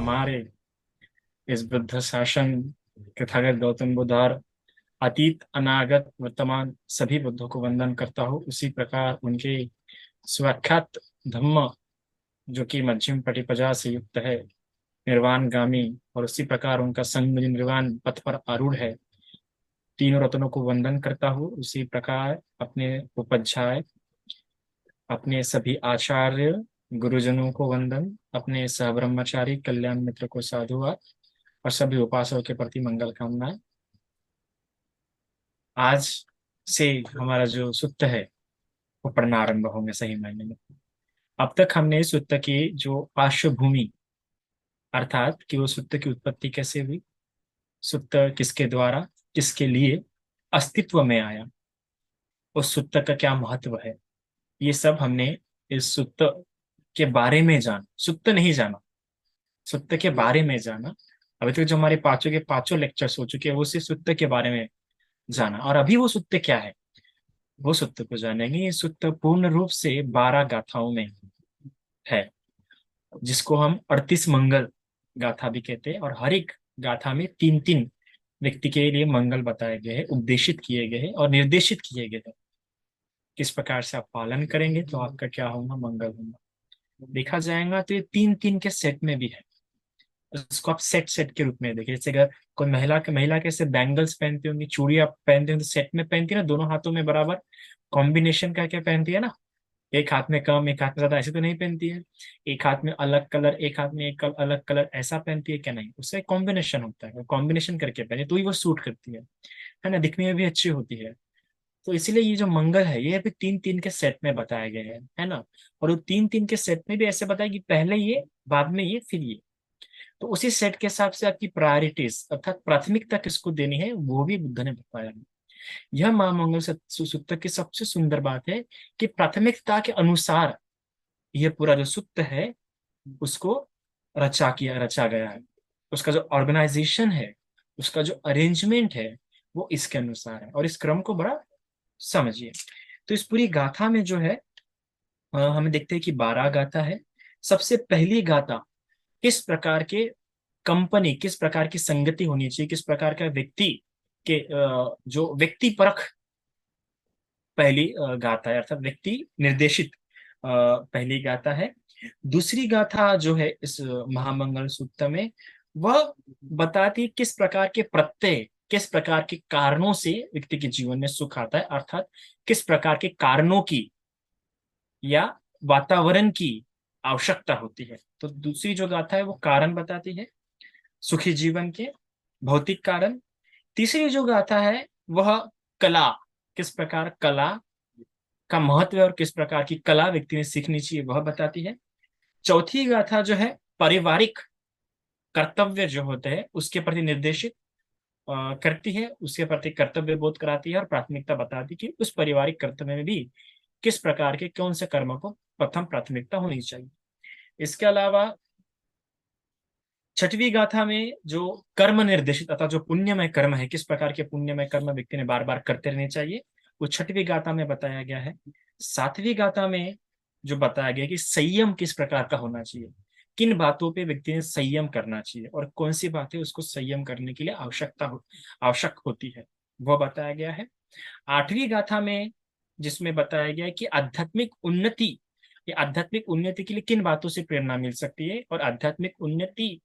हमारे इस बुद्ध शासन तथागत गौतम बुद्ध और अतीत अनागत वर्तमान सभी बुद्धों को वंदन करता हूँ। उसी प्रकार उनके स्वाख्यात धम्म जो कि मध्यम पटिपजा से युक्त है, निर्वाणगामी, और उसी प्रकार उनका संग मुझे निर्वाण पथ पर आरूढ़ है, तीनों रत्नों को वंदन करता हूँ। उसी प्रकार अपने उपाध्याय, अपने सभी आचार्य गुरुजनों को वंदन, अपने सहब्रह्मचारी कल्याण मित्र को साधुवाद और सभी उपासकों के प्रति मंगल कामनाएं। आज से हमारा जो सुत्त है वो पढ़ना आरंभ होंगे सही मायने में। अब तक हमने सुत्त की जो पार्श्वभूमि, अर्थात कि वो सुत्त की उत्पत्ति कैसे हुई, सुत्त किसके द्वारा किसके लिए अस्तित्व में आया, उस सुत्त का क्या महत्व है, ये सब हमने इस सुत्त के बारे में जाना। सुत्त नहीं जाना, सुत्त के बारे में जाना। अभी तक जो हमारे पांचों के पांचों लेक्चर्स हो चुके हैं वो सिर्फ सुत्त के बारे में जाना, और अभी वो सुत्त क्या है वो सुत्त को जानेंगे। ये सुत्त पूर्ण रूप से 12 गाथाओं में है, जिसको हम 38 मंगल गाथा भी कहते हैं। और हर एक गाथा में तीन तीन व्यक्ति के लिए मंगल बताए गए हैं, उपदेशित किए गए हैं और निर्देशित किए गए हैं। किस प्रकार से आप पालन करेंगे तो आपका क्या होगा, मंगल होगा। देखा जाएगा तो ये तीन तीन के सेट में भी है। उसको आप सेट सेट के रूप में देखिए। जैसे अगर कोई महिला कैसे बैंगल्स पहनती होंगी, चूड़ियां पहनती होंगी, तो सेट में पहनती है ना, दोनों हाथों में बराबर कॉम्बिनेशन करके पहनती है ना। एक हाथ में कम एक हाथ में ज्यादा ऐसे तो नहीं पहनती है। एक हाथ में अलग कलर एक हाथ में एक अलग कलर ऐसा पहनती है क्या, नहीं, उससे कॉम्बिनेशन होता है, कॉम्बिनेशन करके पहने तो ही वो सूट करती है ना, दिखने में भी अच्छी होती है। तो इसीलिए ये जो मंगल है ये अभी तीन तीन के सेट में बताए गए हैं, है ना। और वो तीन तीन के सेट में भी ऐसे बताया कि पहले ये, बाद में ये, फिर ये। तो उसी सेट के हिसाब से आपकी प्रायोरिटीज अर्थात प्राथमिकता किसको देनी है वो भी बुद्ध ने बताया है। यह महामंगल सूत्र की सबसे सुंदर बात है कि प्राथमिकता के अनुसार यह पूरा जो सूत्र है उसको रचा गया है। उसका जो ऑर्गेनाइजेशन है, उसका जो अरेंजमेंट है वो इसके अनुसार है, और इस क्रम को बड़ा समझिए। तो इस पूरी गाथा में जो है हमें देखते हैं कि 12 गाथा है। सबसे पहली गाथा किस प्रकार के कंपनी, किस प्रकार की संगति होनी चाहिए, किस प्रकार का व्यक्ति के जो व्यक्ति परख पहली गाथा है, अर्थात व्यक्ति निर्देशित पहली गाथा है। दूसरी गाथा जो है इस महामंगल सूत्र में, वह बताती है किस प्रकार के प्रत्यय, किस प्रकार के कारणों से व्यक्ति के जीवन में सुख आता है, अर्थात किस प्रकार के कारणों की या वातावरण की आवश्यकता होती है। तो दूसरी जो गाथा है वो कारण बताती है, सुखी जीवन के भौतिक कारण। तीसरी जो गाथा है वह कला, किस प्रकार कला का महत्व है और किस प्रकार की कला व्यक्ति ने सीखनी चाहिए वह बताती है। चौथी गाथा जो है पारिवारिक कर्तव्य जो होते हैं उसके प्रति निर्देशित करती है, उसके प्रति कर्तव्य बोध कराती है और प्राथमिकता बताती है कि उस पारिवारिक कर्तव्य में भी किस प्रकार के कौन से कर्म को प्रथम प्राथमिकता होनी चाहिए। इसके अलावा छठवीं गाथा में जो कर्म निर्देशित अर्थात जो पुण्यमय कर्म है, किस प्रकार के पुण्यमय कर्म व्यक्ति ने बार बार करते रहने चाहिए, वो छठवीं गाथा में बताया गया है। सातवीं गाथा में जो बताया गया कि संयम किस प्रकार का होना चाहिए, किन बातों पे व्यक्ति ने संयम करना चाहिए और कौन सी बातें उसको संयम करने के लिए आवश्यक होती है, वह बताया गया है। आठवीं गाथा में जिसमें बताया गया है कि आध्यात्मिक उन्नति, या आध्यात्मिक उन्नति के लिए किन बातों से प्रेरणा मिल सकती है और आध्यात्मिक उन्नति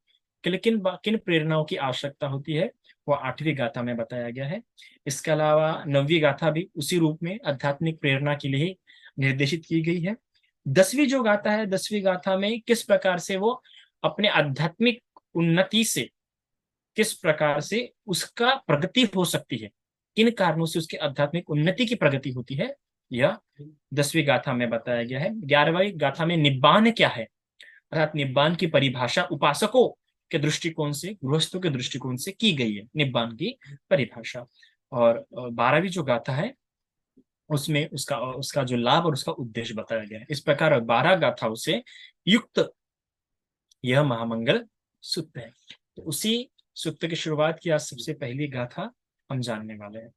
के लिए किन किन प्रेरणाओं की आवश्यकता होती है, वो आठवीं गाथा में बताया गया है। इसके अलावा नवीं गाथा भी उसी रूप में आध्यात्मिक प्रेरणा के लिए निर्देशित की गई है। 10वीं जो गाथा है, 10वीं गाथा में किस प्रकार से वो अपने आध्यात्मिक उन्नति से किस प्रकार से उसका प्रगति हो सकती है, किन कारणों से उसकी आध्यात्मिक उन्नति की प्रगति होती है, यह 10वीं गाथा में बताया गया है। 11वीं गाथा में निब्बान क्या है, अर्थात निब्बान की परिभाषा उपासकों के दृष्टिकोण से, गृहस्थों के दृष्टिकोण से की गई है निब्बान की परिभाषा। और 12वीं जो गाथा है उसमें उसका उसका जो लाभ और उसका उद्देश्य बताया गया है। इस प्रकार 12 गाथाओं से युक्त यह महामंगल सूत्र है। तो उसी सूत्र की शुरुआत की आज सबसे पहली गाथा हम जानने वाले हैं।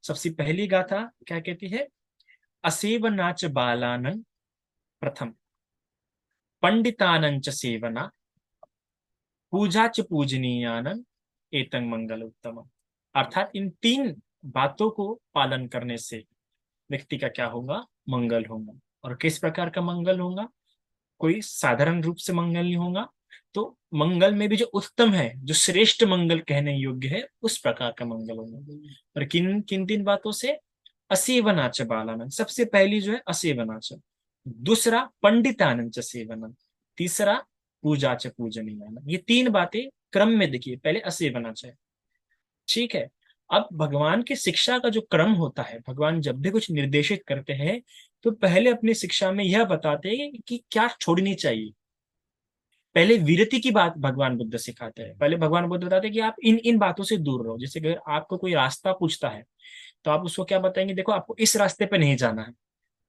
सबसे पहली गाथा क्या कहती है, असेवनाच बालानन प्रथम पंडितानंच सेवना पूजा च पूजनीयानम एतं मंगल उत्तम। अर्थात इन तीन बातों को पालन करने से व्यक्ति का क्या होगा, मंगल होगा। और किस प्रकार का मंगल होगा, कोई साधारण रूप से मंगल नहीं होगा, तो मंगल में भी जो उत्तम है, जो श्रेष्ठ मंगल कहने योग्य है, उस प्रकार का मंगल होगा। और किन किन तीन बातों से, असेवनाच बालानंद, सबसे पहली जो है असेवनाच, दूसरा पंडितानंद च सेवनम, तीसरा पूजा च पूजनीय। ये तीन बातें क्रम में देखिए, पहले असेवनाच है, ठीक है। अब भगवान की शिक्षा का जो क्रम होता है, भगवान जब भी कुछ निर्देशित करते हैं तो पहले अपनी शिक्षा में यह बताते हैं कि क्या छोड़नी चाहिए। पहले विरति की बात भगवान बुद्ध सिखाते हैं। पहले भगवान बुद्ध बताते हैं कि आप इन इन बातों से दूर रहो। जैसे अगर आपको कोई रास्ता पूछता है तो आप उसको क्या बताएंगे, देखो आपको इस रास्ते पे नहीं जाना है।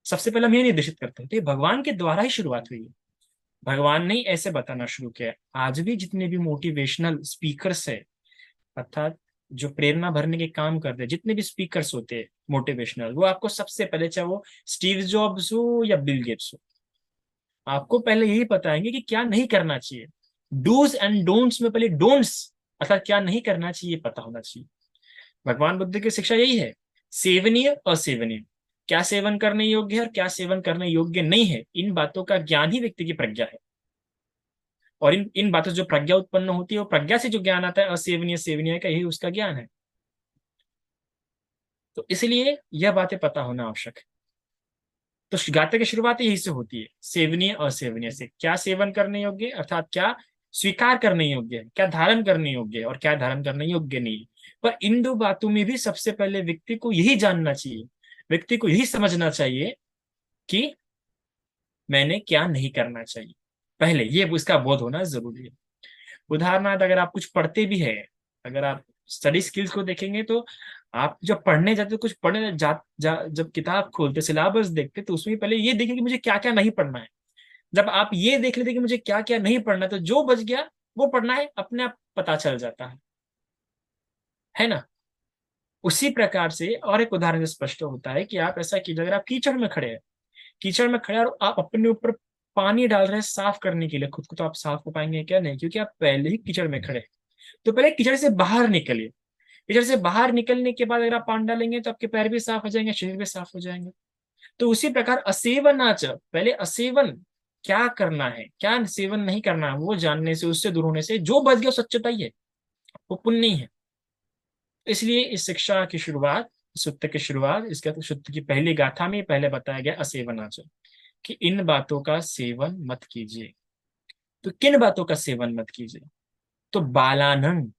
सबसे पहले हम ये निर्देशित करते हैं। तो ये भगवान के द्वारा ही शुरुआत हुई है, भगवान ने ऐसे बताना शुरू किया है। आज भी जितने भी मोटिवेशनल स्पीकर्स है, अर्थात जो प्रेरणा भरने के काम करते हैं, जितने भी स्पीकर्स होते हैं मोटिवेशनल, वो आपको सबसे पहले, चाहे वो स्टीव जॉब्स हो या बिल गेट्स हो, आपको पहले यही बताएंगे कि क्या नहीं करना चाहिए। डूज एंड डोंट्स में पहले डोंट्स, अर्थात क्या नहीं करना चाहिए, पता होना चाहिए। भगवान बुद्ध की शिक्षा यही है, सेवनीय असेवनीय, क्या सेवन करने योग्य है और क्या सेवन करने योग्य नहीं है, इन बातों का ज्ञान ही व्यक्ति की प्रज्ञा है। और इन इन बातों से जो प्रज्ञा उत्पन्न होती है, वो प्रज्ञा से जो ज्ञान आता है, असेवनीय सेवनीय का, यही उसका ज्ञान है। तो इसलिए यह बातें पता होना आवश्यक है। तो गाते की शुरुआत यही से होती है, सेवनीय असेवनीय से। क्या सेवन करने योग्य है, अर्थात क्या स्वीकार करने योग्य है, क्या धारण करने योग्य है और क्या धारण करने योग्य नहीं है। पर इन दो बातों में भी सबसे पहले व्यक्ति को यही जानना चाहिए, व्यक्ति को यही समझना चाहिए कि मैंने क्या नहीं करना चाहिए। पहले ये उसका बोध होना जरूरी है। उदाहरणार्थ, अगर आप कुछ पढ़ते भी है, अगर आप स्टडी स्किल्स को देखेंगे, तो आप जब पढ़ने जाते हो, कुछ पढ़ने जब किताब खोलते, सिलेबस देखते, तो उसमें पहले ये देखें कि मुझे क्या क्या नहीं पढ़ना है। जब आप ये देख लेते कि मुझे क्या क्या नहीं पढ़ना है, तो जो बच गया वो पढ़ना है, अपने आप पता चल जाता है ना। उसी प्रकार से और एक उदाहरण स्पष्ट होता है कि आप ऐसा कीजिए, अगर आप कीचड़ में खड़े हैं, कीचड़ में खड़े हैं और आप अपने ऊपर पानी डाल रहे हैं साफ करने के लिए खुद को, तो आप साफ हो पाएंगे क्या? नहीं, क्योंकि आप पहले ही कीचड़ में खड़े हैं। तो पहले कीचड़ से बाहर निकलिए। कीचड़ से बाहर निकलने के बाद अगर आप पानी डालेंगे तो आपके पैर भी साफ हो जाएंगे, शरीर भी साफ हो जाएंगे। तो उसी प्रकार असेवनाच, पहले असेवन क्या करना है, क्या सेवन नहीं करना है, वो जानने से, उससे दूर होने से जो बच गया वो सच्चाई है, वो पुण्य नहीं है। इसलिए इस शिक्षा की शुरुआत, सुत्त की शुरुआत, इसका तो सुत्त की पहली गाथा में पहले बताया गया असेवनाच, कि इन बातों का सेवन मत कीजिए। तो किन बातों का सेवन मत कीजिए? तो बालानंद।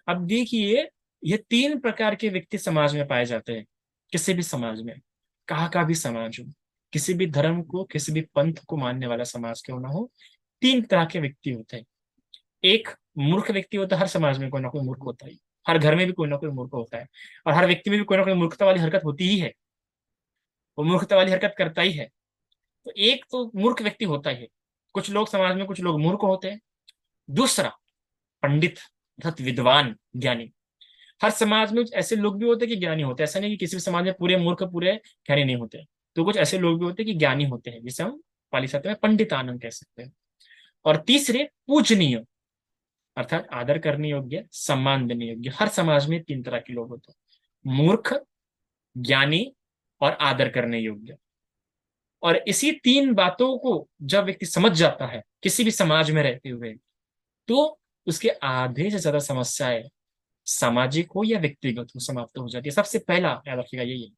अब देखिए, ये तीन प्रकार के व्यक्ति समाज में पाए जाते हैं, किसी भी समाज में, कहाँ का भी समाज हो, किसी भी धर्म को, किसी भी पंथ को मानने वाला समाज क्यों ना हो, तीन तरह के व्यक्ति होते हैं। एक मूर्ख व्यक्ति होता है, हर समाज में कोई ना कोई मूर्ख होता है, हर घर में भी कोई ना कोई मूर्ख होता है, और हर व्यक्ति में भी कोई ना कोई मूर्खता वाली हरकत होती ही है, वो मूर्खता वाली हरकत करता ही है। तो एक तो मूर्ख व्यक्ति होता ही है, कुछ लोग समाज में, कुछ लोग मूर्ख होते हैं। दूसरा, पंडित अर्थात विद्वान, ज्ञानी। हर समाज में कुछ ऐसे लोग भी होते हैं कि ज्ञानी होते हैं, ऐसा नहीं कि किसी भी समाज में पूरे मूर्ख, पूरे ज्ञानी नहीं होते। तो कुछ ऐसे लोग भी होते हैं कि ज्ञानी होते हैं, जिसे हम पाली साहित्य में पंडितानंद कह सकते हैं। और तीसरे, पूजनीय, अर्थात आदर करने योग्य, सम्मान देने योग्य। हर समाज में तीन तरह के लोग होते हैं, मूर्ख, ज्ञानी और आदर करने योग्य। और इसी तीन बातों को जब व्यक्ति समझ जाता है किसी भी समाज में रहते हुए, तो उसके आधे से ज्यादा समस्याएं, सामाजिक हो या व्यक्तिगत हो, समाप्त हो जाती है। सबसे पहला याद रखिएगा यही है,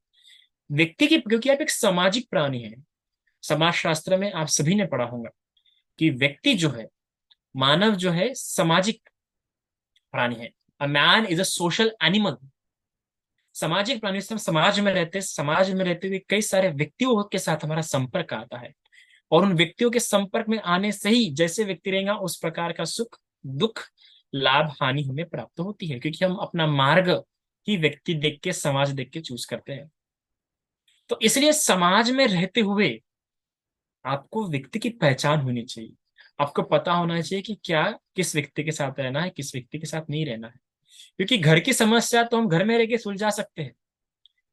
व्यक्ति की, क्योंकि आप एक सामाजिक प्राणी है। समाज शास्त्र में आप सभी ने पढ़ा होगा कि व्यक्ति जो है, मानव जो है, सामाजिक प्राणी है। A man is a social animal. सामाजिक प्राणी से हम समाज में रहते हैं, समाज में रहते हुए कई सारे व्यक्तियों के साथ हमारा संपर्क आता है, और उन व्यक्तियों के संपर्क में आने से ही जैसे व्यक्ति रहेगा उस प्रकार का सुख दुख, लाभ हानि हमें प्राप्त होती है, क्योंकि हम अपना मार्ग ही व्यक्ति देख के, समाज देख के चूज करते हैं। तो इसलिए समाज में रहते हुए आपको व्यक्ति की पहचान होनी चाहिए। आपको पता होना चाहिए कि क्या, किस व्यक्ति के साथ रहना है, किस व्यक्ति के साथ नहीं रहना है। क्योंकि घर की समस्या तो हम घर में रह के सुलझा सकते हैं,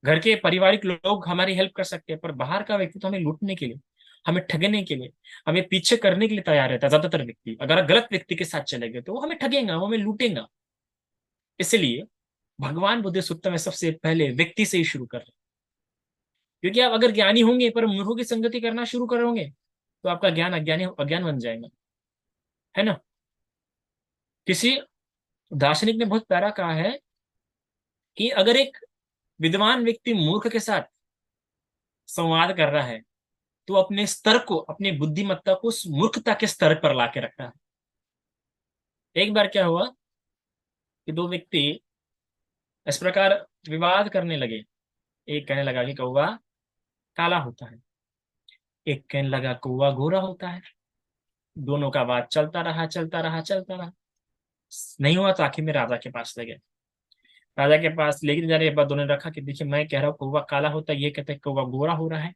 घर के पारिवारिक लोग हमारी हेल्प कर सकते हैं, पर बाहर का व्यक्ति तो हमें लूटने के लिए, हमें ठगने के लिए, हमें पीछे करने के लिए तैयार रहता है ज्यादातर व्यक्ति। अगर आप गलत व्यक्ति के साथ चले गए तो वो हमें ठगेगा, वो हमें लूटेगा। इसलिए भगवान बुद्ध सूत्र में सबसे पहले व्यक्ति से ही शुरू कर रहे हैं। क्योंकि आप अगर ज्ञानी होंगे पर मूर्खों की संगति करना शुरू करोगे तो आपका ज्ञान अज्ञानी अज्ञान बन जाएगा, है ना। किसी दार्शनिक ने बहुत प्यारा कहा है कि अगर एक विद्वान व्यक्ति मूर्ख के साथ संवाद कर रहा है तो अपने स्तर को, अपनी बुद्धिमत्ता को उस मूर्खता के स्तर पर लाके रखता है। एक बार क्या हुआ कि दो व्यक्ति इस प्रकार विवाद करने लगे। एक कहने लगा कि कौवा काला होता है, एक कहने लगा कौवा गोरा होता है। दोनों का बात चलता रहा चलता रहा चलता रहा, नहीं हुआ तो आखिर में राजा के पास ले गए। राजा के पास लेके जाने के बाद दोनों ने रखा कि देखिए मैं कह रहा हूँ कौवा काला होता है, ये कहते हैं कौवा गोरा हो रहा है।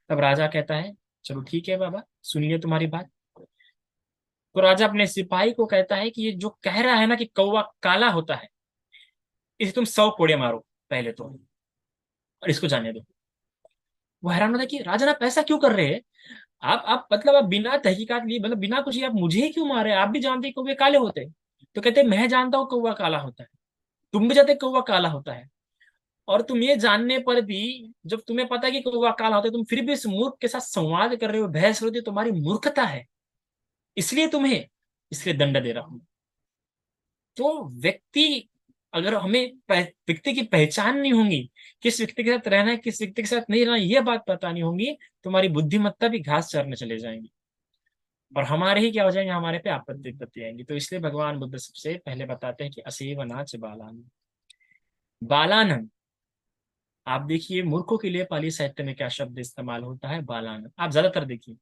तब राजा कहता है चलो ठीक है बाबा, सुन लिए तुम्हारी बात। तो राजा अपने सिपाही को कहता है कि ये जो कह रहा है ना कि कौवा काला होता है, इसे तुम 100 कोड़े मारो पहले तो, और इसको जाने दो। वो हैरान होता है कि राजा आप ऐसा क्यों कर रहे हैं? आप मतलब आप बिना तहकीकात लिए, मतलब बिना कुछ, आप मुझे ही क्यों मारे? आप भी जानते हैं कौवे काले होते हैं। तो कहते हैं मैं जानता हूँ कौवा काला होता है, तुम भी जानते कौवा काला होता है, और तुम ये जानने पर भी, जब तुम्हें पता है कि कौवा काला होता है, तुम फिर भी इस मूर्ख के साथ संवाद कर रहे हो, बहस कर रहे हो, तुम्हारी मूर्खता है। इसलिए तुम्हें इसलिए दंड दे रहा हूं। तो व्यक्ति, अगर हमें व्यक्ति की पहचान नहीं होगी, किस व्यक्ति के साथ रहना है किस व्यक्ति के साथ नहीं रहना, यह बात पता नहीं होगी, तुम्हारी बुद्धिमत्ता भी घास चरने चले जाएंगी, और हमारे ही क्या हो जाएंगे, हमारे पे आपत्ति विपत्ति आएंगी। तो इसलिए भगवान बुद्ध सबसे पहले बताते हैं कि असेव नाच बालान। बालानन, आप देखिए मूर्खों के लिए पाली साहित्य में क्या शब्द इस्तेमाल होता है, बालानन। आप ज्यादातर देखिए,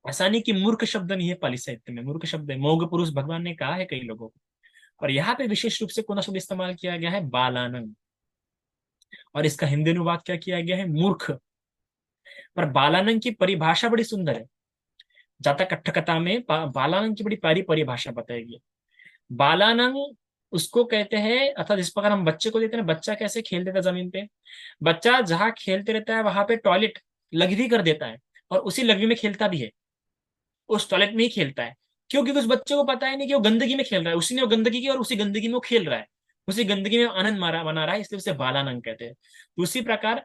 ऐसा नहीं कि मूर्ख शब्द नहीं है पाली साहित्य में, मूर्ख शब्द है, मोग पुरुष भगवान ने कहा है कई लोगों को। और यहाँ पे विशेष रूप से कौन सा शब्द इस्तेमाल किया गया है, बालानन। और इसका हिंदी अनुवाद क्या किया गया है, मूर्ख। पर बालानन की परिभाषा बड़ी सुंदर है। जातक कट्ठकथा में बालानन की बड़ी प्यारी परिभाषा बताई गई। बालानंग उसको कहते हैं, अर्थात जिस प्रकार हम बच्चे को देते हैं, बच्चा कैसे खेलते था जमीन पे, बच्चा जहां खेलते रहता है वहां पे टॉयलेट लगवी कर देता है, और उसी लगवी में खेलता भी है, उस टॉयलेट में ही खेलता है। क्यों? क्योंकि उस बच्चे को पता है नहीं कि वो गंदगी में खेल रहा है, उसी ने वो गंदगी की और उसी गंदगी में वो खेल रहा है, उसी गंदगी में आनंद मारा बना रहा है, इसलिए उसे बालानंग कहते हैं। तो उसी प्रकार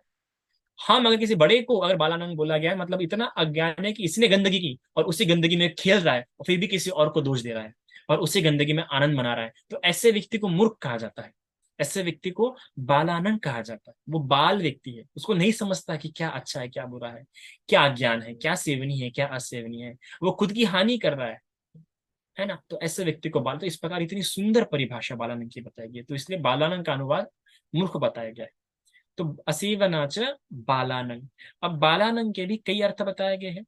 हम अगर किसी बड़े को अगर बालानंग बोला गया है, मतलब इतना अज्ञान है कि इसने गंदगी की और उसी गंदगी में खेल रहा है, और फिर भी किसी और को दोष दे रहा है और उसी गंदगी में आनंद मना रहा है, तो ऐसे व्यक्ति को मूर्ख कहा जाता है। ऐसे व्यक्ति को बालानंग कहा जाता है। वो बाल व्यक्ति है, उसको नहीं समझता कि क्या अच्छा है क्या बुरा है, क्या ज्ञान है, क्या सेवनीय है क्या असेवनीय है, वो खुद की हानि कर रहा है ना। तो ऐसे व्यक्ति को बाल, तो इस प्रकार इतनी सुंदर परिभाषा बालानंद की बताई गई है, तो इसलिए बालानंद का अनुवाद मूर्ख बताया गया है। तो असीवनाच बालानंग। अब बालानंग के भी कई अर्थ बताए गए हैं।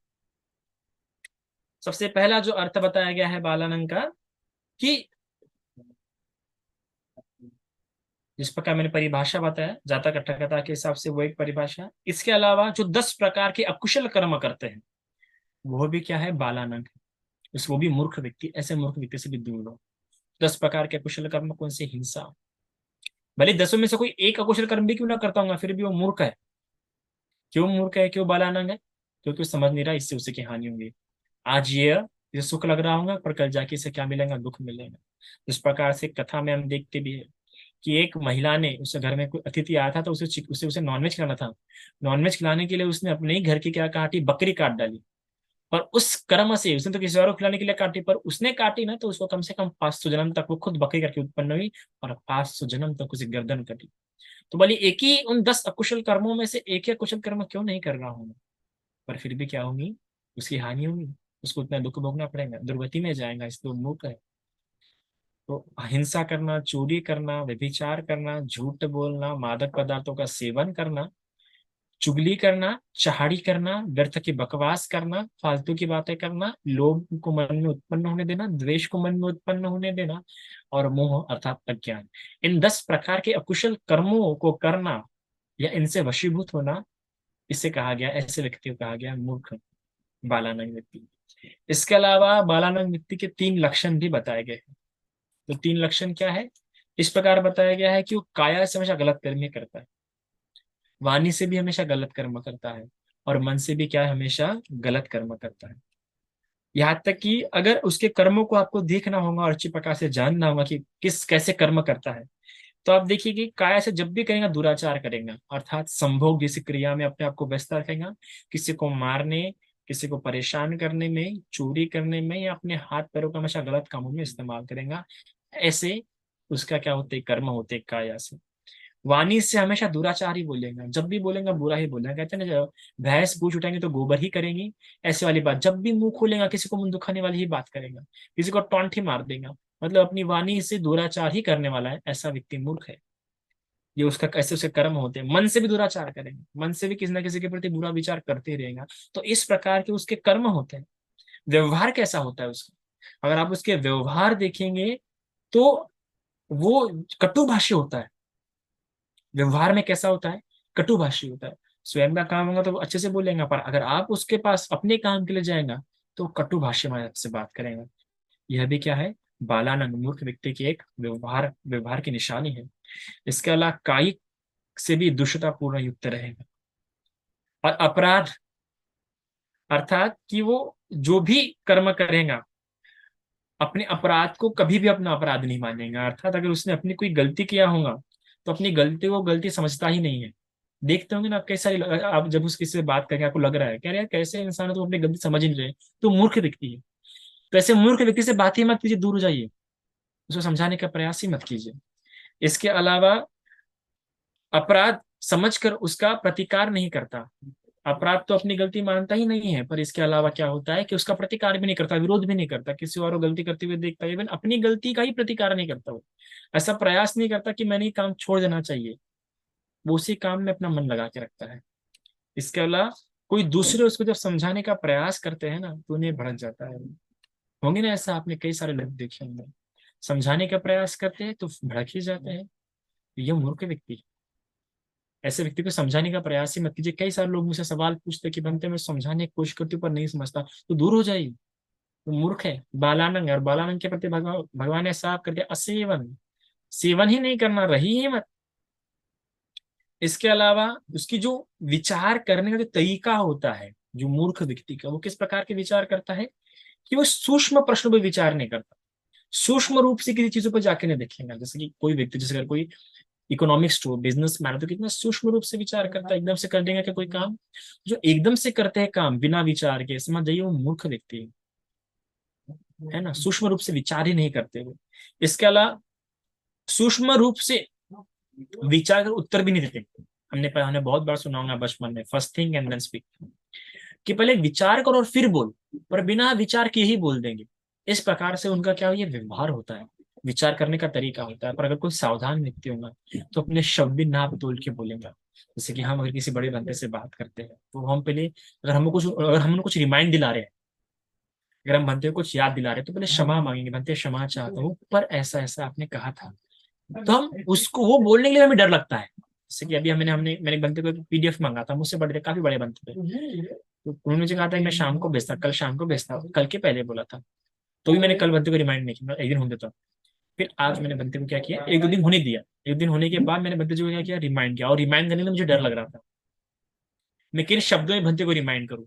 सबसे पहला जो अर्थ बताया गया है बालानंग का, कि जिस प्रकार मैंने परिभाषा बताया जातक कट्ठकथा के हिसाब से वो एक परिभाषा, इसके अलावा जो 10 प्रकार के अकुशल कर्म करते हैं वो भी क्या है, बालानंग। उस वो भी मूर्ख व्यक्ति, ऐसे मूर्ख व्यक्ति से भी दूर रहो। 10 प्रकार के अकुशल कर्म कौन से, हिंसा। भले 10 में से कोई एक अकुशल कर्म भी क्यों ना करता हूँ, फिर भी वो मूर्ख है। क्यों मूर्ख है, क्यों बालानंग है? क्योंकि वो समझ नहीं रहा इससे उसे की हानि होगी। आज ये इसे सुख लग रहा होगा, पर कल जाके इसे क्या मिलेगा, दुख मिलेगा। इस प्रकार से कथा में हम देखते भी है कि एक महिला ने, उसके घर में कोई अतिथि आया था तो उसे नॉनवेज खिलाना था। नॉनवेज खिलाने के लिए उसने अपने ही घर की क्या काटी, बकरी काट डाली। पर उस कर्म से, उसने तो किसी और को खिलाने के लिए काटी, पर उसने काटी ना तो उसको कम से कम 500 जन्म तक वो खुद बकरी करके उत्पन्न हुई, और 500 जन्म तक उसे गर्दन कटी। तो बोली एक ही उन 10 अकुशल कर्मों में से एक ही अकुशल कर्म क्यों नहीं कर रहा हूं, पर फिर भी क्या होगी, उसकी हानि होगी, उसको इतना दुख भोगना पड़ेगा, दुर्गति में जाएगा, इसलिए वो मूर्ख है। तो अहिंसा करना, चोरी करना, व्यभिचार करना, झूठ बोलना, मादक पदार्थों का सेवन करना, चुगली करना, चहाड़ी करना, व्यर्थ की बकवास करना, फालतू की बातें करना, लोभ को मन में उत्पन्न होने देना, द्वेष को मन में उत्पन्न होने देना, और मोह अर्थात अज्ञान, इन 10 प्रकार के अकुशल कर्मों को करना या इनसे वशीभूत होना, इसे कहा गया, ऐसे व्यक्ति को कहा गया मूर्ख, बालानंग व्यक्ति। इसके अलावा बालानंग व्यक्ति के 3 लक्षण भी बताए गए हैं। तो 3 लक्षण क्या है, इस प्रकार बताया गया है कि वो काया से हमेशा गलत कर्म ही करता है, वाणी से भी हमेशा गलत कर्म करता है, और मन से भी क्या है, हमेशा गलत कर्म करता है। यहाँ तक कि अगर उसके कर्मों को आपको देखना होगा और अच्छी प्रकार से जानना होगा कि किस कैसे कर्म करता है, तो आप देखिए कि काया से जब भी करेगा दुराचार करेगा, अर्थात संभोग जैसी क्रिया में अपने आप को व्यस्त रखेगा, किसी को मारने, किसी को परेशान करने में, चोरी करने में, या अपने हाथ पैरों का हमेशा गलत कामों में इस्तेमाल करेगा। ऐसे उसका क्या होते कर्म होते काया से। वाणी से हमेशा दुराचार ही बोलेगा, जब भी बोलेगा बुरा ही बोलेगा। कहते हैं ना, जब भैंस पूछ उठाएंगे तो गोबर ही करेंगी, ऐसे वाली बात। जब भी मुंह खोलेगा किसी को मुंह दुखाने वाली ही बात करेगा, किसी को टॉन्ट ही मार देगा। मतलब अपनी वाणी से दुराचार ही करने वाला है, ऐसा व्यक्ति मूर्ख है। ये उसका कैसे उसके कर्म होते हैं। मन से भी दुराचार करेंगे, मन से भी किसी ना किसी के प्रति बुरा विचार करते ही रहेगा, तो इस प्रकार के उसके कर्म होते हैं। व्यवहार कैसा होता है उसका, अगर आप उसके व्यवहार देखेंगे तो वो कटुभाषी होता है। व्यवहार में कैसा होता है, कटुभाषी होता है। स्वयं का काम होगा तो वो अच्छे से बोलेगा, पर अगर आप उसके पास अपने काम के लिए जाएगा तो कटुभाषी में आपसे बात करेगा। यह भी क्या है, बालानंद मूर्ख व्यक्ति की एक व्यवहार व्यवहार की निशानी है। इसके अलावा कायिक से भी दुष्टतापूर्ण युक्त रहेगा। और अपराध, अर्थात कि वो जो भी कर्म करेगा, अपने अपराध को कभी भी अपना अपराध नहीं मानेगा। अर्थात अगर उसने अपनी कोई गलती किया होगा तो अपनी गलती को गलती समझता ही नहीं है। देखते होंगे ना आप, कई सारी आप जब उस किसी से बात करके आपको लग रहा है, कह रहे हैं कैसे इंसान है तो अपनी गलती समझ ही नहीं रहे, तो मूर्ख व्यक्ति है। तो ऐसे मूर्ख व्यक्ति से बात ही मत कीजिए, दूर हो जाइए, उसको समझाने का प्रयास ही मत कीजिए। इसके अलावा अपराध समझकर उसका प्रतिकार नहीं करता। अपराध तो अपनी गलती मानता ही नहीं है, पर इसके अलावा क्या होता है कि उसका प्रतिकार भी नहीं करता, विरोध भी नहीं करता। किसी और को गलती करते हुए देखता है, इवन अपनी गलती का ही प्रतिकार नहीं करता। वो ऐसा प्रयास नहीं करता कि मैंने ये काम छोड़ देना चाहिए, वो उसी काम में अपना मन लगा के रखता है। इसके अलावा कोई दूसरे उसको जब समझाने का प्रयास करते हैं ना तो उन्हें भड़क जाता है। होंगे ना ऐसा, आपने कई सारे लोग देखे होंगे, समझाने का प्रयास करते हैं तो भड़क ही जाते हैं। ये मूर्ख व्यक्ति है। ऐसे व्यक्ति को समझाने का प्रयास ही मत कीजिए। कई सारे लोग मुझसे सवाल पूछते कि बनते मैं समझाने की कोशिश करती हूँ पर नहीं समझता, तो दूर हो जाइए। तो मूर्ख है, बालानंग है। और बालानंग के प्रति भगवान ने साफ कर दिया, असेवन, सेवन ही नहीं करना, रही ही मत। इसके अलावा उसकी जो विचार करने का जो तरीका होता है, जो मूर्ख व्यक्ति का, वो किस प्रकार के विचार करता है कि वो सूक्ष्म प्रश्नों पर विचार नहीं करता। सूक्ष्म रूप से किसी चीजों पर जाके नहीं देखेगा। जैसे कि कोई व्यक्ति, जैसे अगर कोई इकोनॉमिक्स हो, बिजनेस मैन, तो कितना सूक्ष्म रूप से विचार करता है, एकदम से कर देगा कि कोई काम। जो एकदम से करते हैं काम बिना विचार के, समझ जाइए वो मूर्ख व्यक्ति है ना। सूक्ष्म रूप से विचार ही नहीं करते वो। इसके अलावा सूक्ष्म रूप से विचार कर उत्तर भी नहीं देते। हमने बहुत बार सुना होगा बचपन में, first think and then speak, कि पहले विचार करो और फिर बोल, पर बिना विचार के ही बोल देंगे। इस प्रकार से उनका क्या, ये व्यवहार होता है, विचार करने का तरीका होता है। पर अगर कोई सावधान व्यक्ति होगा तो अपने शब्द भी नाप तोल के बोलेगा। जैसे कि हम अगर किसी बड़े बंदे से बात करते हैं तो हम पहले, अगर हम कुछ रिमाइंड दिला रहे हैं, अगर हम बंदे को कुछ याद दिला रहे हैं तो पहले क्षमा मांगेंगे, बनते क्षमा चाहता हूँ पर ऐसा ऐसा आपने कहा था। तो हम उसको वो बोलने के लिए हमें डर लगता है। जैसे कि अभी मैंने एक बंदे को पीडीएफ मांगा था, मुझसे बड़े काफी बड़े बंदे थे, तो उन्होंने मुझे कहा था कि मैं शाम को भेजता, कल शाम को भेजता, कल के पहले बोला था। तो भी मैंने कल बंदे को रिमाइंड नहीं किया, एक दिन होने देता। फिर आज मैंने बंदे को क्या किया, एक दो दिन होने दिया। एक दिन होने के बाद मैंने बंदे को क्या किया, रिमाइंड किया। और रिमाइंड करने में मुझे डर लग रहा था मैं किन शब्दों में बंदे को रिमाइंड करूँ।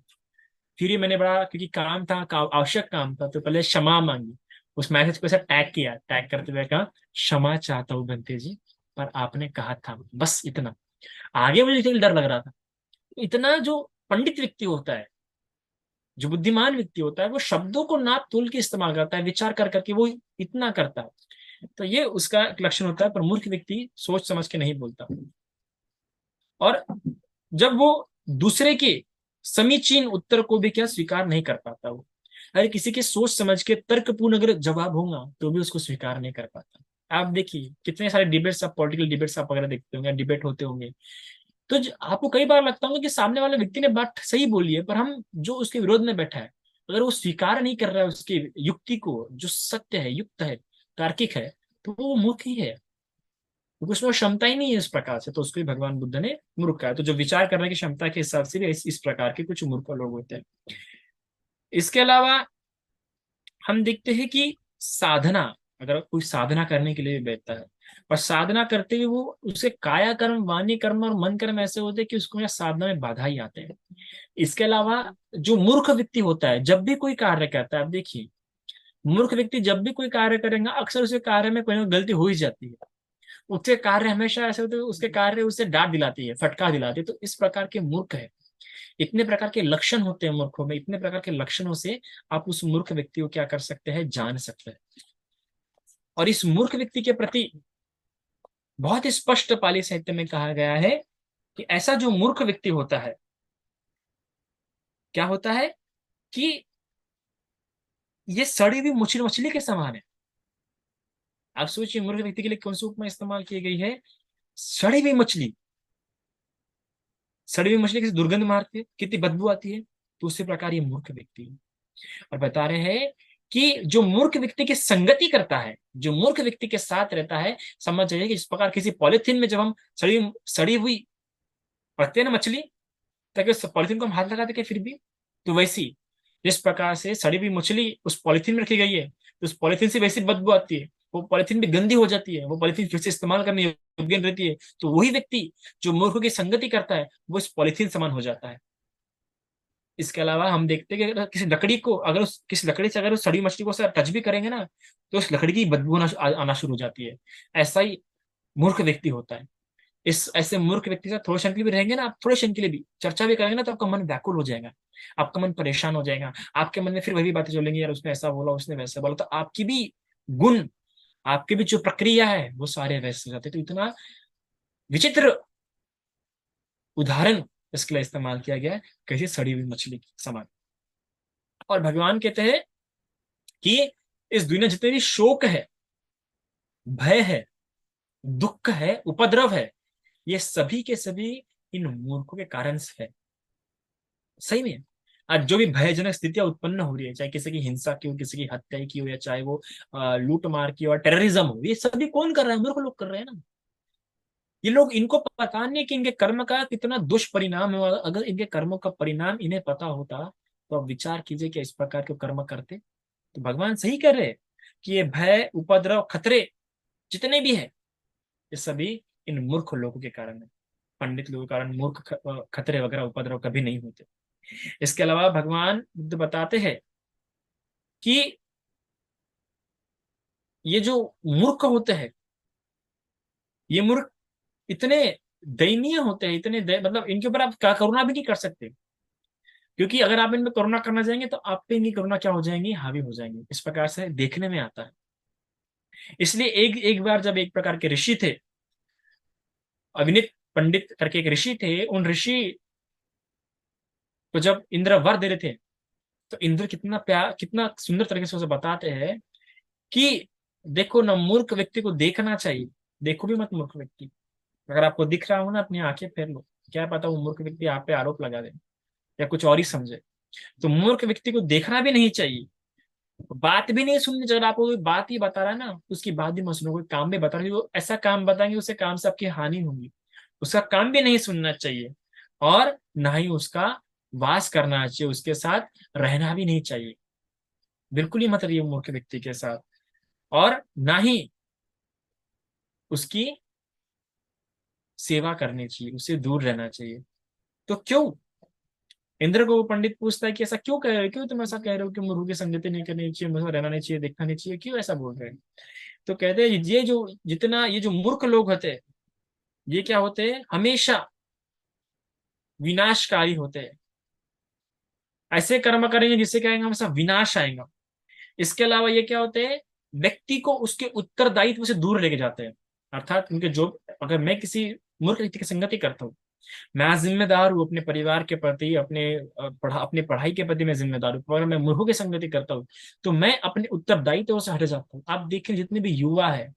फिर ही मैंने बड़ा, क्योंकि काम था, आवश्यक काम था, तो पहले क्षमा मांगी। उस मैसेज को ऐसा टैग किया, टैग करते हुए कहा, क्षमा चाहता हूँ बंते जी, पर आपने कहा था, बस इतना। आगे मुझे इतना डर लग रहा था। इतना जो पंडित व्यक्ति होता है, जो बुद्धिमान व्यक्ति होता है, वो शब्दों को नाप तोल के इस्तेमाल करता है, विचार कर करके वो इतना करता है। तो ये उसका एक लक्षण होता है। पर मूर्ख व्यक्ति सोच समझ के नहीं बोलता। और जब वो दूसरे के समीचीन उत्तर को भी क्या स्वीकार नहीं कर पाता, वो अगर किसी के सोच समझ के तर्कपूर्ण अगर जवाब होगा तो भी उसको स्वीकार नहीं कर पाता। आप देखिए कितने सारे डिबेट्स, आप पॉलिटिकल डिबेट्स आप वगैरह देखते होंगे, डिबेट होते होंगे, तो आपको कई बार लगता होगा कि सामने वाले व्यक्ति ने बात सही बोली है, पर हम जो उसके विरोध में बैठा है, अगर वो स्वीकार नहीं कर रहा है उसकी युक्ति को, जो सत्य है, युक्त है, तार्किक है, तो वो मूर्ख ही है, क्योंकि उसमें क्षमता ही नहीं है इस प्रकार से। तो उसको ही भगवान बुद्ध ने मूर्ख कहा। तो जो विचार करने की क्षमता के हिसाब से भी इस प्रकार के कुछ मूर्ख लोग होते हैं। इसके अलावा हम देखते हैं कि साधना, अगर कोई साधना करने के लिए बैठता है और साधना करते हुए वो उसके काया कर्म, वाणी कर्म और मन कर्म ऐसे होते हैं कि उसको यहाँ साधना में बाधा ही आते हैं। इसके अलावा जो मूर्ख व्यक्ति होता है, जब भी कोई कार्य करता है, आप देखिए, मूर्ख व्यक्ति जब भी कोई कार्य करेगा, अक्सर उसे कार्य में कोई ना कोई गलती हो ही जाती है। उसके कार्य हमेशा ऐसे होते हैं, उसके कार्य उसे डांट दिलाती है, फटकार दिलाती है। तो इस प्रकार के मूर्ख है। इतने प्रकार के लक्षण होते हैं मूर्खों में, इतने प्रकार के लक्षणों से आप उस मूर्ख व्यक्ति को क्या कर सकते हैं, जान सकते हैं। और इस मूर्ख व्यक्ति के प्रति बहुत ही स्पष्ट पाली साहित्य में कहा गया है कि ऐसा जो मूर्ख व्यक्ति होता है, क्या होता है कि ये सड़ी हुई मछली मछली के समान है। आप सोचिए, मूर्ख व्यक्ति के लिए कौन सी उपमा इस्तेमाल की गई है? सड़ी हुई मछली। सड़ी हुई मछली किसी दुर्गंध मारती है, कितनी बदबू आती है। तो उसी प्रकार ये मूर्ख व्यक्ति है। और बता रहे हैं कि जो मूर्ख व्यक्ति की संगति करता है, जो मूर्ख व्यक्ति के साथ रहता है, समझ जाइए कि इस प्रकार किसी पॉलिथीन में जब हम सड़ी सड़ी हुई रखते हैं ना मछली, ताकि उस पॉलिथीन को हम हाथ लगा दें फिर भी, तो वैसी जिस प्रकार से सड़ी हुई मछली उस पॉलिथीन में रखी गई है, तो उस पॉलिथीन से वैसी बदबू आती है, वो पॉलिथीन भी गंदी हो जाती है, वो पॉलिथीन फिर से इस्तेमाल करने योग्य नहीं रहती है। तो वही व्यक्ति जो मूर्खों की संगति करता है, वो इस पॉलिथीन समान हो जाता है। इसके अलावा हम देखते हैं कि अगर किसी लकड़ी को, अगर उस किसी लकड़ी से अगर उस सड़ी मछली को टच भी करेंगे ना, तो उस लकड़ी की बदबू आना शुरू हो जाती है। ऐसा ही मूर्ख व्यक्ति होता है। इस ऐसे मूर्ख व्यक्ति से थोड़े क्षण के लिए भी रहेंगे ना, आप थोड़े क्षण के लिए भी चर्चा भी करेंगे ना, तो आपका मन व्याकुल हो जाएगा, आपका मन परेशान हो जाएगा। आपके मन में फिर वही बातें चलेंगी, यार उसने ऐसा बोला, उसने वैसा बोला, तो आपकी भी गुण, आपकी भी जो प्रक्रिया है, वो सारे वैसे हो जाते। तो इतना विचित्र उदाहरण इसके लिए इस्तेमाल किया गया है, कैसी सड़ी हुई मछली के समान। और भगवान कहते हैं कि इस दुनिया जितने भी शोक है, भय है, दुख है, उपद्रव है, ये सभी के सभी इन मूर्खों के कारण से है। सही में। आज जो भी भयजनक स्थितियां उत्पन्न हो रही है, चाहे किसी की हिंसा की हो, किसी की हत्या की हो, या चाहे वो लूट मार की हो, टेररिज्म हो, ये सभी कौन कर रहा है? मूर्ख लोग कर रहे हैं ना। ये लोग, इनको पता नहीं कि इनके कर्म का कितना दुष्परिणाम है। अगर इनके कर्मों का परिणाम इन्हें पता होता, तो अब विचार कीजिए कि इस प्रकार के कर्म करते। तो भगवान सही कह रहे हैं कि ये भय, उपद्रव, खतरे जितने भी है, ये सभी इन मूर्ख लोगों के कारण है। पंडित लोगों के कारण मूर्ख खतरे वगैरह, उपद्रव कभी नहीं होते। इसके अलावा भगवान बुद्ध बताते हैं कि ये जो मूर्ख होते हैं, ये मूर्ख इतने दयनीय होते हैं, इतने मतलब इनके ऊपर आप करुणा भी नहीं कर सकते। क्योंकि अगर आप इनमें करुणा करना चाहेंगे, तो आप पे इनकी करुणा क्या हो जाएंगी, हावी हो जाएंगी। इस प्रकार से देखने में आता है। इसलिए एक एक बार जब एक प्रकार के ऋषि थे, अविनित पंडित करके एक ऋषि थे, उन ऋषि को जब इंद्र वर दे रहे थे, तो इंद्र कितना प्यार, कितना सुंदर तरीके से उसे बताते हैं कि देखो ना, मूर्ख व्यक्ति को देखना चाहिए, देखो भी मत मूर्ख व्यक्ति। अगर आपको दिख रहा हो ना, अपनी आंखें फेर लो, क्या पता वो मूर्ख व्यक्ति आप पे आरोप लगा दे या कुछ और ही समझे। तो मूर्ख व्यक्ति को देखना भी नहीं चाहिए, बात भी नहीं सुननी चाहिए। आपको कोई बात ही बता रहा है ना, उसकी बात भी मत सुनो। कोई काम भी बता रहा है, वो ऐसा काम बताएंगे, उससे काम से आपकी हानि होगी, उसका काम भी नहीं सुनना चाहिए। और ना ही उसका वास करना चाहिए, उसके साथ रहना भी नहीं चाहिए। बिल्कुल ही मत रहिए मूर्ख व्यक्ति के साथ। और ना ही उसकी सेवा करनी चाहिए, उससे दूर रहना चाहिए। तो क्यों? इंद्र को वो पंडित पूछता है कि ऐसा क्यों कह रहे हो, क्यों तुम ऐसा कह रहे हो कि मूर्ख की संगति नहीं करनी चाहिए, मुझे रहना नहीं चाहिए, देखना नहीं चाहिए, क्यों ऐसा बोल रहे हैं? तो कहते हैं ये जो जितना ये जो मूर्ख लोग होते हैं, ये क्या होते हैं, हमेशा विनाशकारी होते हैं। ऐसे कर्म करेंगे जिससे क्या आएगा, हमेशा विनाश आएगा। इसके अलावा ये क्या होते हैं, व्यक्ति को उसके उत्तरदायित्व से दूर लेके जाते हैं। अर्थात उनके जो, अगर मैं किसी मूर्ख व्यक्ति की संगति करता हूँ, मैं आज जिम्मेदार हूँ अपने परिवार के प्रति, अपनी पढ़ाई के प्रति मैं जिम्मेदार हूँ। अगर मैं मूर्खों की संगति करता हूँ, तो मैं अपने उत्तरदायित्व से हट जाता हूँ। आप देखिए, जितने भी युवा है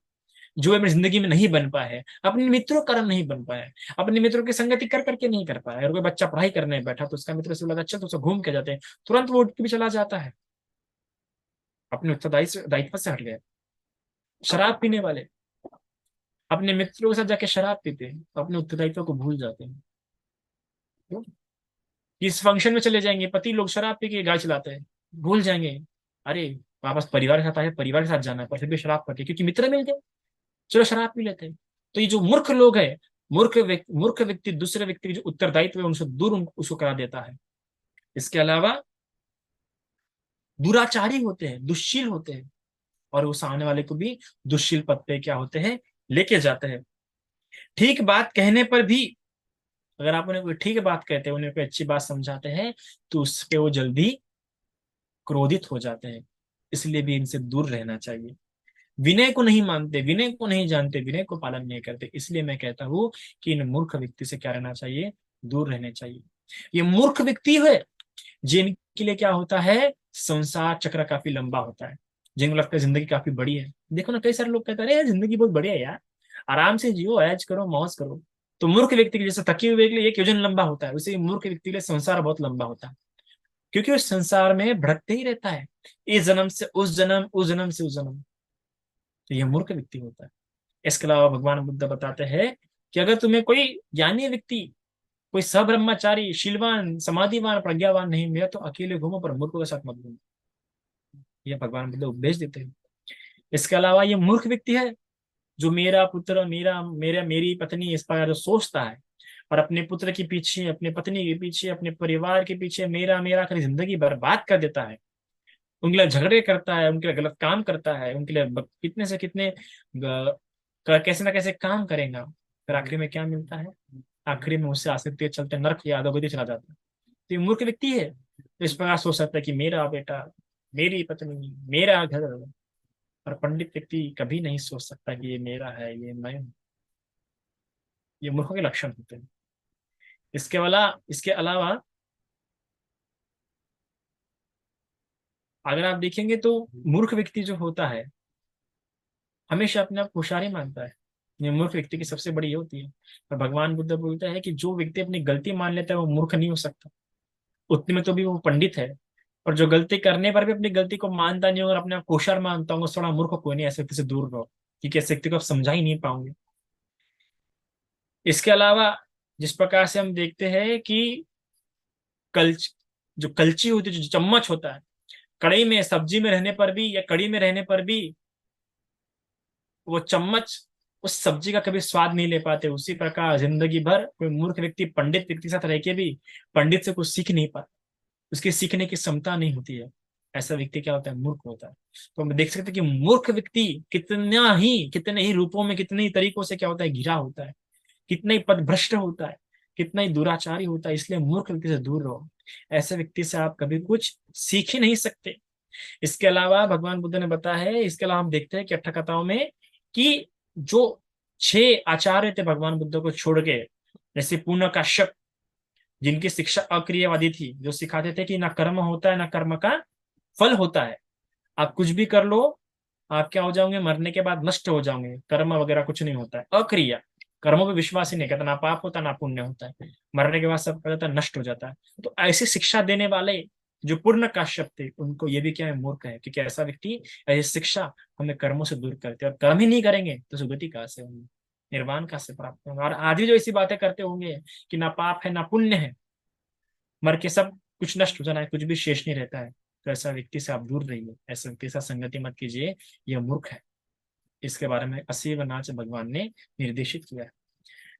जो अपनी जिंदगी में नहीं बन पाए हैं, अपने मित्रों के कारण नहीं बन पाए हैं, अपने मित्रों की संगति कर करके नहीं कर पाया। अगर कोई बच्चा पढ़ाई करने बैठा, तो उसका मित्र से लगा चल, तो उसे घूम के जाते हैं, तुरंत वो उठ के भी चला जाता है, अपने उत्तरदायित्व दायित्व से हट गए। शराब पीने वाले अपने मित्रों के साथ जाके शराब पीते हैं, तो अपने उत्तरदायित्व को भूल जाते हैं। क्यों? इस फंक्शन में चले जाएंगे, पति लोग शराब पी के गाड़ी चलाते हैं, भूल जाएंगे, अरे वापस परिवार के साथ आए, परिवार के साथ जाना है, पर फिर भी शराब पी, क्योंकि मित्र मिल गए। चलो शराब पी लेते हैं। तो ये जो मूर्ख लोग है, मूर्ख व्यक्ति दूसरे व्यक्ति के जो उत्तरदायित्व है उनसे दूर उसको करा देता है। इसके अलावा दुराचारी होते हैं, दुश्शील होते हैं, और वो सामने वाले को भी दुश्शील पद पे क्या होते हैं, लेके जाते हैं। ठीक बात कहने पर भी, अगर आप उन्हें कोई ठीक बात कहते हैं, उन्हें कोई अच्छी बात समझाते हैं, तो उस पे वो जल्दी क्रोधित हो जाते हैं। इसलिए भी इनसे दूर रहना चाहिए। विनय को नहीं मानते, विनय को नहीं जानते, विनय को पालन नहीं करते। इसलिए मैं कहता हूँ कि इन मूर्ख व्यक्ति से क्या रहना चाहिए, दूर रहने चाहिए। ये मूर्ख व्यक्ति है जिनके लिए क्या होता है, संसार चक्र काफी लंबा होता है, जिनको लगता है जिंदगी काफी बड़ी है। देखो ना, कई सारे लोग कहते हैं, अरे यार जिंदगी बहुत बढ़िया है यार, आराम से जियो, ऐश करो, मौज करो। तो मूर्ख व्यक्ति के जैसे तकिए हुए के लिए एक योजन लंबा होता है, उसे मूर्ख व्यक्ति के लिए संसार बहुत लंबा होता है, क्योंकि वो संसार में भटकते ही रहता है, इस जन्म से उस जन्म, उस जन्म से उस जन्म। तो यह मूर्ख व्यक्ति होता है। इसके अलावा भगवान बुद्ध बताते हैं कि अगर तुम्हें कोई ज्ञानी व्यक्ति, कोई सब्रह्मचारी, शीलवान, समाधिवान, प्रज्ञावान नहीं मिला, तो अकेले घूमो, पर मूर्खों के साथ मत घूमो। यह भगवान बुद्ध उपदेश देते हैं। इसके अलावा ये मूर्ख व्यक्ति है जो मेरा पुत्र, मेरा मेरा मेरी पत्नी, इस पर जो सोचता है, और अपने पुत्र के पीछे, अपने पत्नी के पीछे, अपने परिवार के पीछे मेरा मेरा कर जिंदगी बर्बाद कर देता है, उनके लिए झगड़े करता है, उनके लिए गलत काम करता है, उनके लिए कितने से कितने कैसे ना कैसे काम करेगा, फिर आखिरी में क्या मिलता है, आखिरी में उससे आसक्ति के चलते नरक या अधोगति चला जाता है। तो ये मूर्ख व्यक्ति है, तो इस प्रकार सोच सकता है कि मेरा बेटा, मेरी पत्नी, मेरा घर। और पंडित व्यक्ति कभी नहीं सोच सकता कि ये मेरा है, ये मैं हूं। ये मूर्खों के लक्षण होते हैं। इसके अलावा अगर आप देखेंगे तो मूर्ख व्यक्ति जो होता है हमेशा अपने आप को होशियारी मानता है। ये मूर्ख व्यक्ति की सबसे बड़ी ये होती है। और भगवान बुद्ध बोलता है कि जो व्यक्ति अपनी गलती मान लेता है वो मूर्ख नहीं हो सकता, उतने में तो भी वो पंडित है। और जो गलती करने पर भी अपनी गलती को मानता नहीं होगा और अपने आप को होशियार मानता होगा, थोड़ा मूर्ख कोई नहीं, ऐसे व्यक्ति से दूर रहो, क्योंकि ऐसे व्यक्ति को आप समझा ही नहीं पाओगे। इसके अलावा जिस प्रकार से हम देखते हैं कि कल्च जो कलची होती है, जो चम्मच होता है, कढ़ाई में सब्जी में रहने पर भी या कढ़ी में रहने पर भी वो चम्मच उस सब्जी का कभी स्वाद नहीं ले पाते, उसी प्रकार जिंदगी भर कोई मूर्ख व्यक्ति पंडित व्यक्ति के साथ रह के भी पंडित से कुछ सीख नहीं पाता, उसकी सीखने की क्षमता नहीं होती है। ऐसा व्यक्ति क्या होता है, मूर्ख होता है। तो हम देख सकते हैं कि मूर्ख व्यक्ति कितने ही रूपों में, कितने ही तरीकों से क्या होता है, घिरा होता है, कितना ही पदभ्रष्ट होता है, कितना ही दुराचारी होता है। इसलिए मूर्ख व्यक्ति से दूर रहो, ऐसे व्यक्ति से आप कभी कुछ सीख ही नहीं सकते। इसके अलावा भगवान बुद्ध ने बताया है, इसके अलावा हम देखते हैं कि अट्ठ कथाओं में कि जो 6 आचार्य थे भगवान बुद्ध को छोड़ के, जैसे पूर्ण काश्यप, जिनकी शिक्षा अक्रियवादी थी, जो सिखाते थे कि ना कर्म होता है ना कर्म का फल होता है, आप कुछ भी कर लो, आप क्या हो जाओगे, मरने के बाद नष्ट हो जाओगे, कर्म वगैरह कुछ नहीं होता है, अक्रिया, कर्मों पे विश्वास ही नहीं करता, ना पाप होता ना पुण्य होता है, मरने के बाद सब क्या होता है, नष्ट हो जाता है। तो ऐसी शिक्षा देने वाले जो पूर्ण काश्यप थे, उनको ये भी क्या है, मूर्ख है, क्योंकि ऐसा व्यक्ति, ऐसी शिक्षा हमें कर्मों से दूर करते हैं, और कर्म ही नहीं करेंगे तो सुगति कहाँ से होंगे, निर्वाण कहाँ से प्राप्त होंगे। और आदि जो ऐसी बातें करते होंगे कि ना पाप है ना पुण्य है, मर के सब कुछ नष्ट हो जाना है, कुछ भी शेष नहीं रहता है, तो ऐसा व्यक्ति से आप दूर रहिए, ऐसे व्यक्ति के साथ संगति मत कीजिए, यह मूर्ख है। इसके बारे में असीम वनाच भगवान ने निर्देशित किया है।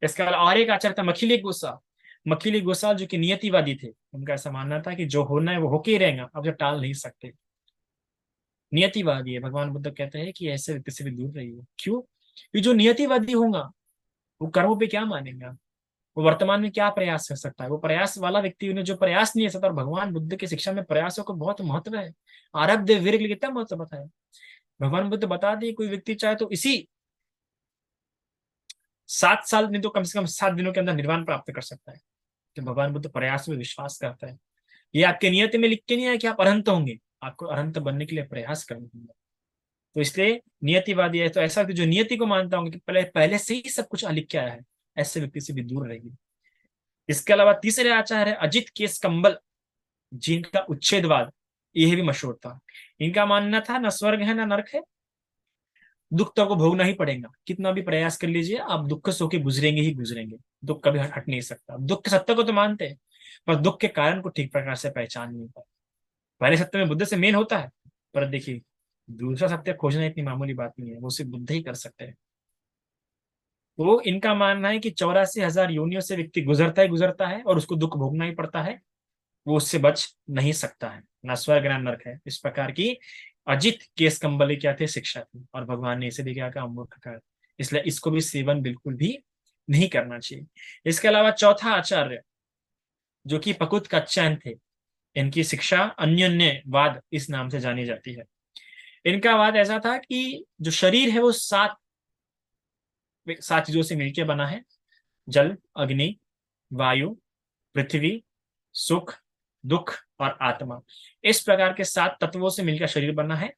इसके अलावा और एक आचार्य था मखिली गोसाल। मखिली गोसाल जो कि नियतिवादी थे, उनका ऐसा मानना था कि जो होना है वो होके ही रहेगा, अब जो टाल नहीं सकते, नियतिवादी है। भगवान बुद्ध कहते हैं कि ऐसे व्यक्ति से भी दूर रहिए। क्यों? कि जो नियतिवादी होगा वो कर्मों पे क्या मानेगा, वो वर्तमान में क्या प्रयास कर सकता है, वो प्रयास वाला व्यक्ति उन्हें जो प्रयास नहीं है सकता। और भगवान बुद्ध की शिक्षा में प्रयासों को बहुत महत्व है, आरब्ध वीर के लिए कितना महत्व बताया। भगवान बुद्ध बता दिए कोई व्यक्ति चाहे तो इसी 7 साल नहीं तो कम से कम 7 दिनों के अंदर निर्वाण प्राप्त कर सकता है। तो भगवान बुद्ध प्रयास में विश्वास करता है। ये आपके नियत में लिख के नहीं है कि आप अरहंत होंगे, आपको अरहंत बनने के लिए प्रयास करना होगा। तो इसलिए नियतिवादी है तो ऐसा जो नियति को मानता होंगे कि पहले पहले से ही सब कुछ लिख के आया है, ऐसे व्यक्ति से भी दूर रहेगी। इसके अलावा तीसरे आचार्य है अजित केस कंबल, जिनका उच्छेदवाद यह भी मशहूर था। इनका मानना था न स्वर्ग है न नरक है, दुख तो आपको भोगना ही पड़ेगा, कितना भी प्रयास कर लीजिए आप दुख से होके गुजरेंगे ही गुजरेंगे, दुख कभी हट नहीं सकता। दुख के सत्य को तो मानते हैं, पर दुख के कारण को ठीक प्रकार से पहचान नहीं पाते। पहले सत्य में बुद्ध से मेन होता है, पर देखिए दूसरा सत्य खोजना इतनी मामूली बात नहीं है, वो सिर्फ बुद्ध ही कर सकते हैं। तो इनका मानना है कि 84,000 योनियों से व्यक्ति गुजरता ही गुजरता है और उसको दुख भोगना ही पड़ता है, वो उससे बच नहीं सकता है, ना स्वर्ग ना नरक है। इस प्रकार की अजित केस कंबली क्या थे, शिक्षा थी, और भगवान ने इसे भी क्या कहा, मूर्ख कहा। इसलिए इसको भी सेवन बिल्कुल भी नहीं करना चाहिए। इसके अलावा चौथा आचार्य जो कि पकुत कच्चैन थे, इनकी शिक्षा अन्योन्यवाद इस नाम से जानी जाती है। इनका वाद ऐसा था कि जो शरीर है वो सात चीजों से मिलकर बना है: जल, अग्नि, वायु, पृथ्वी, सुख, दुख और आत्मा। इस प्रकार के 7 तत्वों से मिलकर शरीर बना है,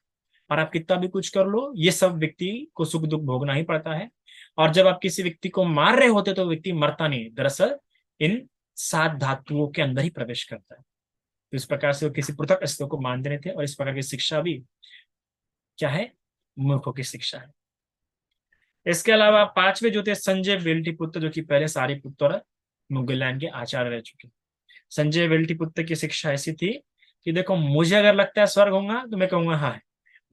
और आप कितना भी कुछ कर लो, ये सब व्यक्ति को सुख दुख भोगना ही पड़ता है। और जब आप किसी व्यक्ति को मार रहे होते तो व्यक्ति मरता नहीं, दरअसल इन 7 धातुओं के अंदर ही प्रवेश करता है। तो इस प्रकार से वो किसी पृथक अस्तित्व को मानते नहीं थे, और इस प्रकार की शिक्षा भी क्या है, मूर्खों की शिक्षा है। इसके अलावा पांचवे जो थे संजय वेल्टीपुत्र, जो कि पहले सारीपुत्र और मुगलैन के आचार्य रह चुके। संजय वेल्टीपुत्र की शिक्षा ऐसी थी कि देखो, मुझे अगर लगता है स्वर्ग होगा तो मैं कहूंगा हाँ है,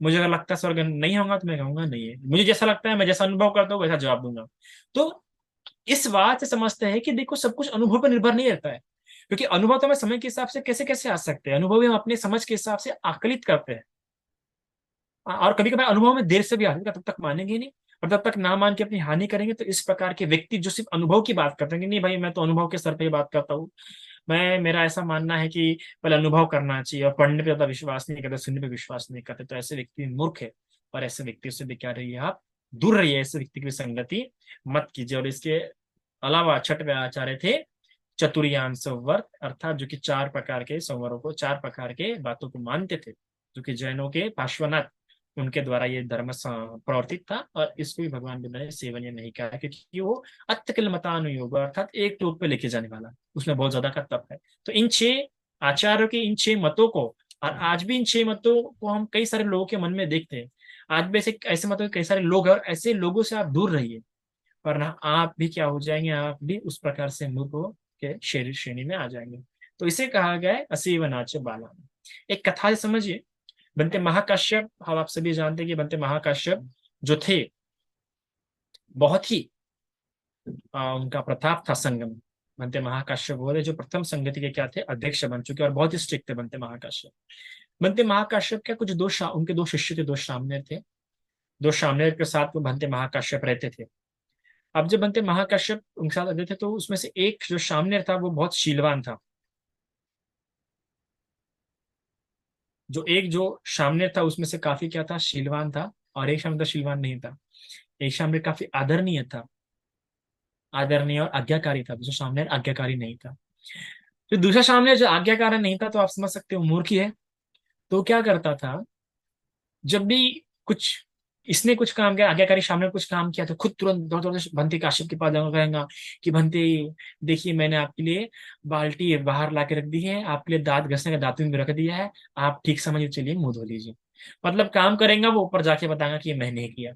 मुझे अगर लगता है स्वर्ग नहीं होगा तो मैं कहूंगा नहीं है, मुझे जैसा लगता है, मैं जैसा अनुभव करता हूँ वैसा जवाब दूंगा। तो इस बात से समझते हैं कि देखो, सब कुछ अनुभव पर निर्भर नहीं रहता है, क्योंकि अनुभव तो हमें समय के हिसाब से कैसे कैसे आ सकते हैं, अनुभव हम अपने समझ के हिसाब से आकलित करते हैं। और कभी कभी अनुभव में देर से भी आते हैं, तब तक मानेंगे नहीं, और तब तक ना मान के अपनी हानि करेंगे। तो इस प्रकार के व्यक्ति जो सिर्फ अनुभव की बात करते हैं कि नहीं भाई, मैं तो अनुभव के स्तर पे ही बात करता हूँ, मैं, मेरा ऐसा मानना है कि पहले अनुभव करना चाहिए, और पढ़ने पे ज्यादा विश्वास नहीं करते, सुनने पे विश्वास नहीं करते, तो ऐसे व्यक्ति मूर्ख है। और ऐसे व्यक्ति से भी क्या रहिए आप, दूर रहिए, ऐसे व्यक्ति की संगति मत कीजिए। और इसके अलावा छठवें आचार्य थे चतुर्यान संवर, अर्थात जो कि 4 प्रकार के संवरों को, 4 प्रकार के बातों को मानते थे, जो कि जैनों के पार्श्वनाथ, उनके द्वारा ये धर्म प्रवर्तित था। और इसको भी भगवान बुद्ध ने सेवनीय नहीं कहा, क्योंकि वो अत्यकिल मतानुयोग, अर्थात एक टोक पे लेके जाने वाला, उसमें बहुत ज्यादा का तप है। तो इन 6 आचार्यों के इन 6 मतों को, और आज भी इन 6 मतों को हम कई सारे लोगों के मन में देखते हैं। आज भी ऐसे मतों के कई सारे लोग हैं, और ऐसे लोगों से आप दूर रहिए, वरना आप भी क्या हो जाएंगे, आप भी उस प्रकार से मूर्खों के शरीर श्रेणी में आ जाएंगे। तो इसे कहा गया है असीवनाच बाला। एक कथा से समझिए, बनते महाकाश्यप, हम आप सभी जानते हैं कि बनते महाकाश्यप जो थे, बहुत ही उनका प्रताप था संघ में। बनते महाकाश्यप बोले जो प्रथम संगति के क्या थे, अध्यक्ष बन चुके, और बहुत ही स्ट्रिक्ट थे बनते महाकाश्यप। बनते महाकाश्यप के कुछ उनके 2 शिष्य थे, 2 शामनेर थे। 2 शामनेर के साथ वो बनते महाकाश्यप रहते थे। अब जब बनते महाकाश्यप उनके साथ रहते थे, तो उसमें से एक जो शामनेर था वो बहुत शीलवान था। जो शामनेर था उसमें से काफी क्या था, शीलवान था। और एक शामनेर शीलवान नहीं था। एक शामनेर काफी आदरणीय था, आदरणीय और आज्ञाकारी था। दूसरा शामनेर आज्ञाकारी नहीं था। तो दूसरा शामनेर जो आज्ञाकारी नहीं था, तो आप समझ सकते हो मूर्ख ही है। तो क्या करता था, जब भी कुछ इसने कुछ काम किया, आज्ञाकारी सामने कुछ काम किया, तो खुद तुरंत दौड़ दौड़ से बंटी काशिप के पास जाऊंगा, कहेगा कि बंटी, देखिए मैंने आपके लिए बाल्टी बाहर ला के रख दी है, आपके लिए दांत घसने का दातुन भी रख दिया है, आप ठीक समझिए, चलिए मुंह धो लीजिए। मतलब काम करेगा वो, ऊपर जाके बताएगा कि ये मैंने ही किया,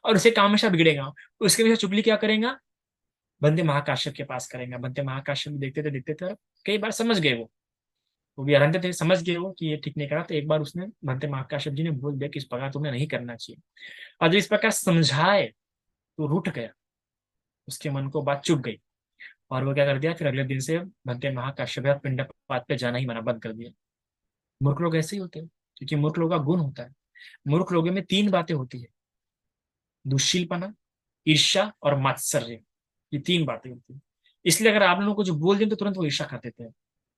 और उसे काम हमेशा बिगड़ेगा। उसके पीछे चुगली क्या करेगा, बंदे महाकाश्यप के पास करेगा। बंदे महाकाश्यप देखते थे, और कई बार समझ गए वो भी अरंते थे, समझ गए वो कि ये ठीक नहीं करा। तो एक बार उसने भंते महाकाश्यप जी ने बोल दिया कि इस प्रकार तुम्हें नहीं करना चाहिए। और जब इस प्रकार समझाए तो रूठ गया, उसके मन को बात चुभ गई, और वो क्या कर दिया, फिर अगले दिन से भंते महाकाश्यप पिंड पात पे जाना ही मना बंद कर दिया। मूर्ख लोग ऐसे ही होते हैं, क्योंकि मूर्ख लोगों का गुण होता है। मूर्ख लोगों में 3 बातें होती है: दुश्शीलपना, ईर्ष्या और मात्सर्य। ये 3 बातें होती है। इसलिए अगर आप लोगों को जो बोल दें तो तुरंत वो ईर्ष्या कर देते हैं।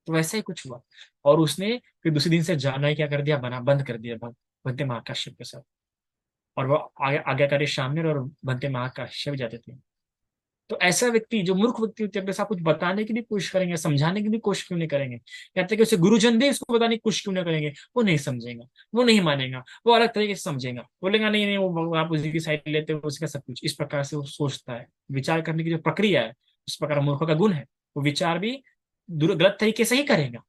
तो वैसा ही कुछ हुआ, और उसने फिर दूसरे दिन से जाना ही क्या कर दिया, बना बंद कर दिया भंते महाकाश्यप के साथ। और वो आज्ञाकारी शामनेर और भंते महाकाश्यप जाते थे। तो ऐसा व्यक्ति, जो मूर्ख व्यक्ति होते हैं, अपने साथ कुछ बताने की भी कोशिश करेंगे, समझाने की भी कोशिश क्यों नहीं करेंगे, कहते हैं कि उसे गुरुजन भी उसको बताने की कोशिश क्यों नहीं करेंगे, वो नहीं समझेगा, वो नहीं मानेगा, वो अलग तरीके से समझेगा, बोलेगा नहीं नहीं, वो आप उसी की साइड लेते हो, उसका सब कुछ। इस प्रकार से वो सोचता है। विचार करने की जो प्रक्रिया है, उस प्रकार मूर्ख का गुण है, वो विचार भी गलत तरीके से ही करेगा।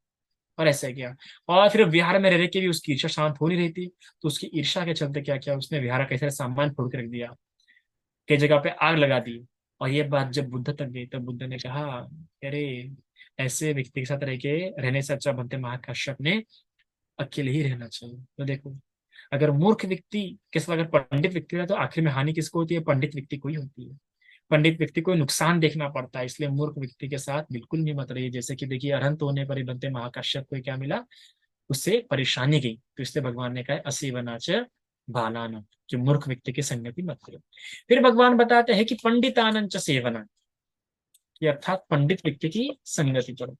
और ऐसा किया, और फिर विहार में रह रह के भी उसकी ईर्षा शांत हो नहीं रही थी। तो उसकी ईर्षा के चलते क्या किया उसने, विहार का कैसे सामान फोड़ के रख दिया, कई जगह पे आग लगा दी। और ये बात जब बुद्ध तक गई, तब बुद्ध ने कहा, अरे, ऐसे व्यक्ति के साथ रह के रहने से अच्छा बनते महाकाश्यप ने अकेले ही रहना चाहिए। तो देखो, अगर मूर्ख व्यक्ति के साथ अगर पंडित व्यक्ति रहे, तो आखिर में हानि किसको होती है, पंडित व्यक्ति को ही होती है। पंडित व्यक्ति को नुकसान देखना पड़ता है, इसलिए मूर्ख व्यक्ति के साथ बिल्कुल नहीं मत रहिए। जैसे कि देखिए, अरहंत होने पर ही बनते महाकाश्यप को क्या मिला, उससे परेशानी गई, तो इसलिए भगवान ने कहा असीवनाच बालाना, जो मूर्ख व्यक्ति की संगति मत करो। फिर भगवान बताते हैं कि पंडितानंच सेवना, कि अर्थात पंडित व्यक्ति की संगति करो।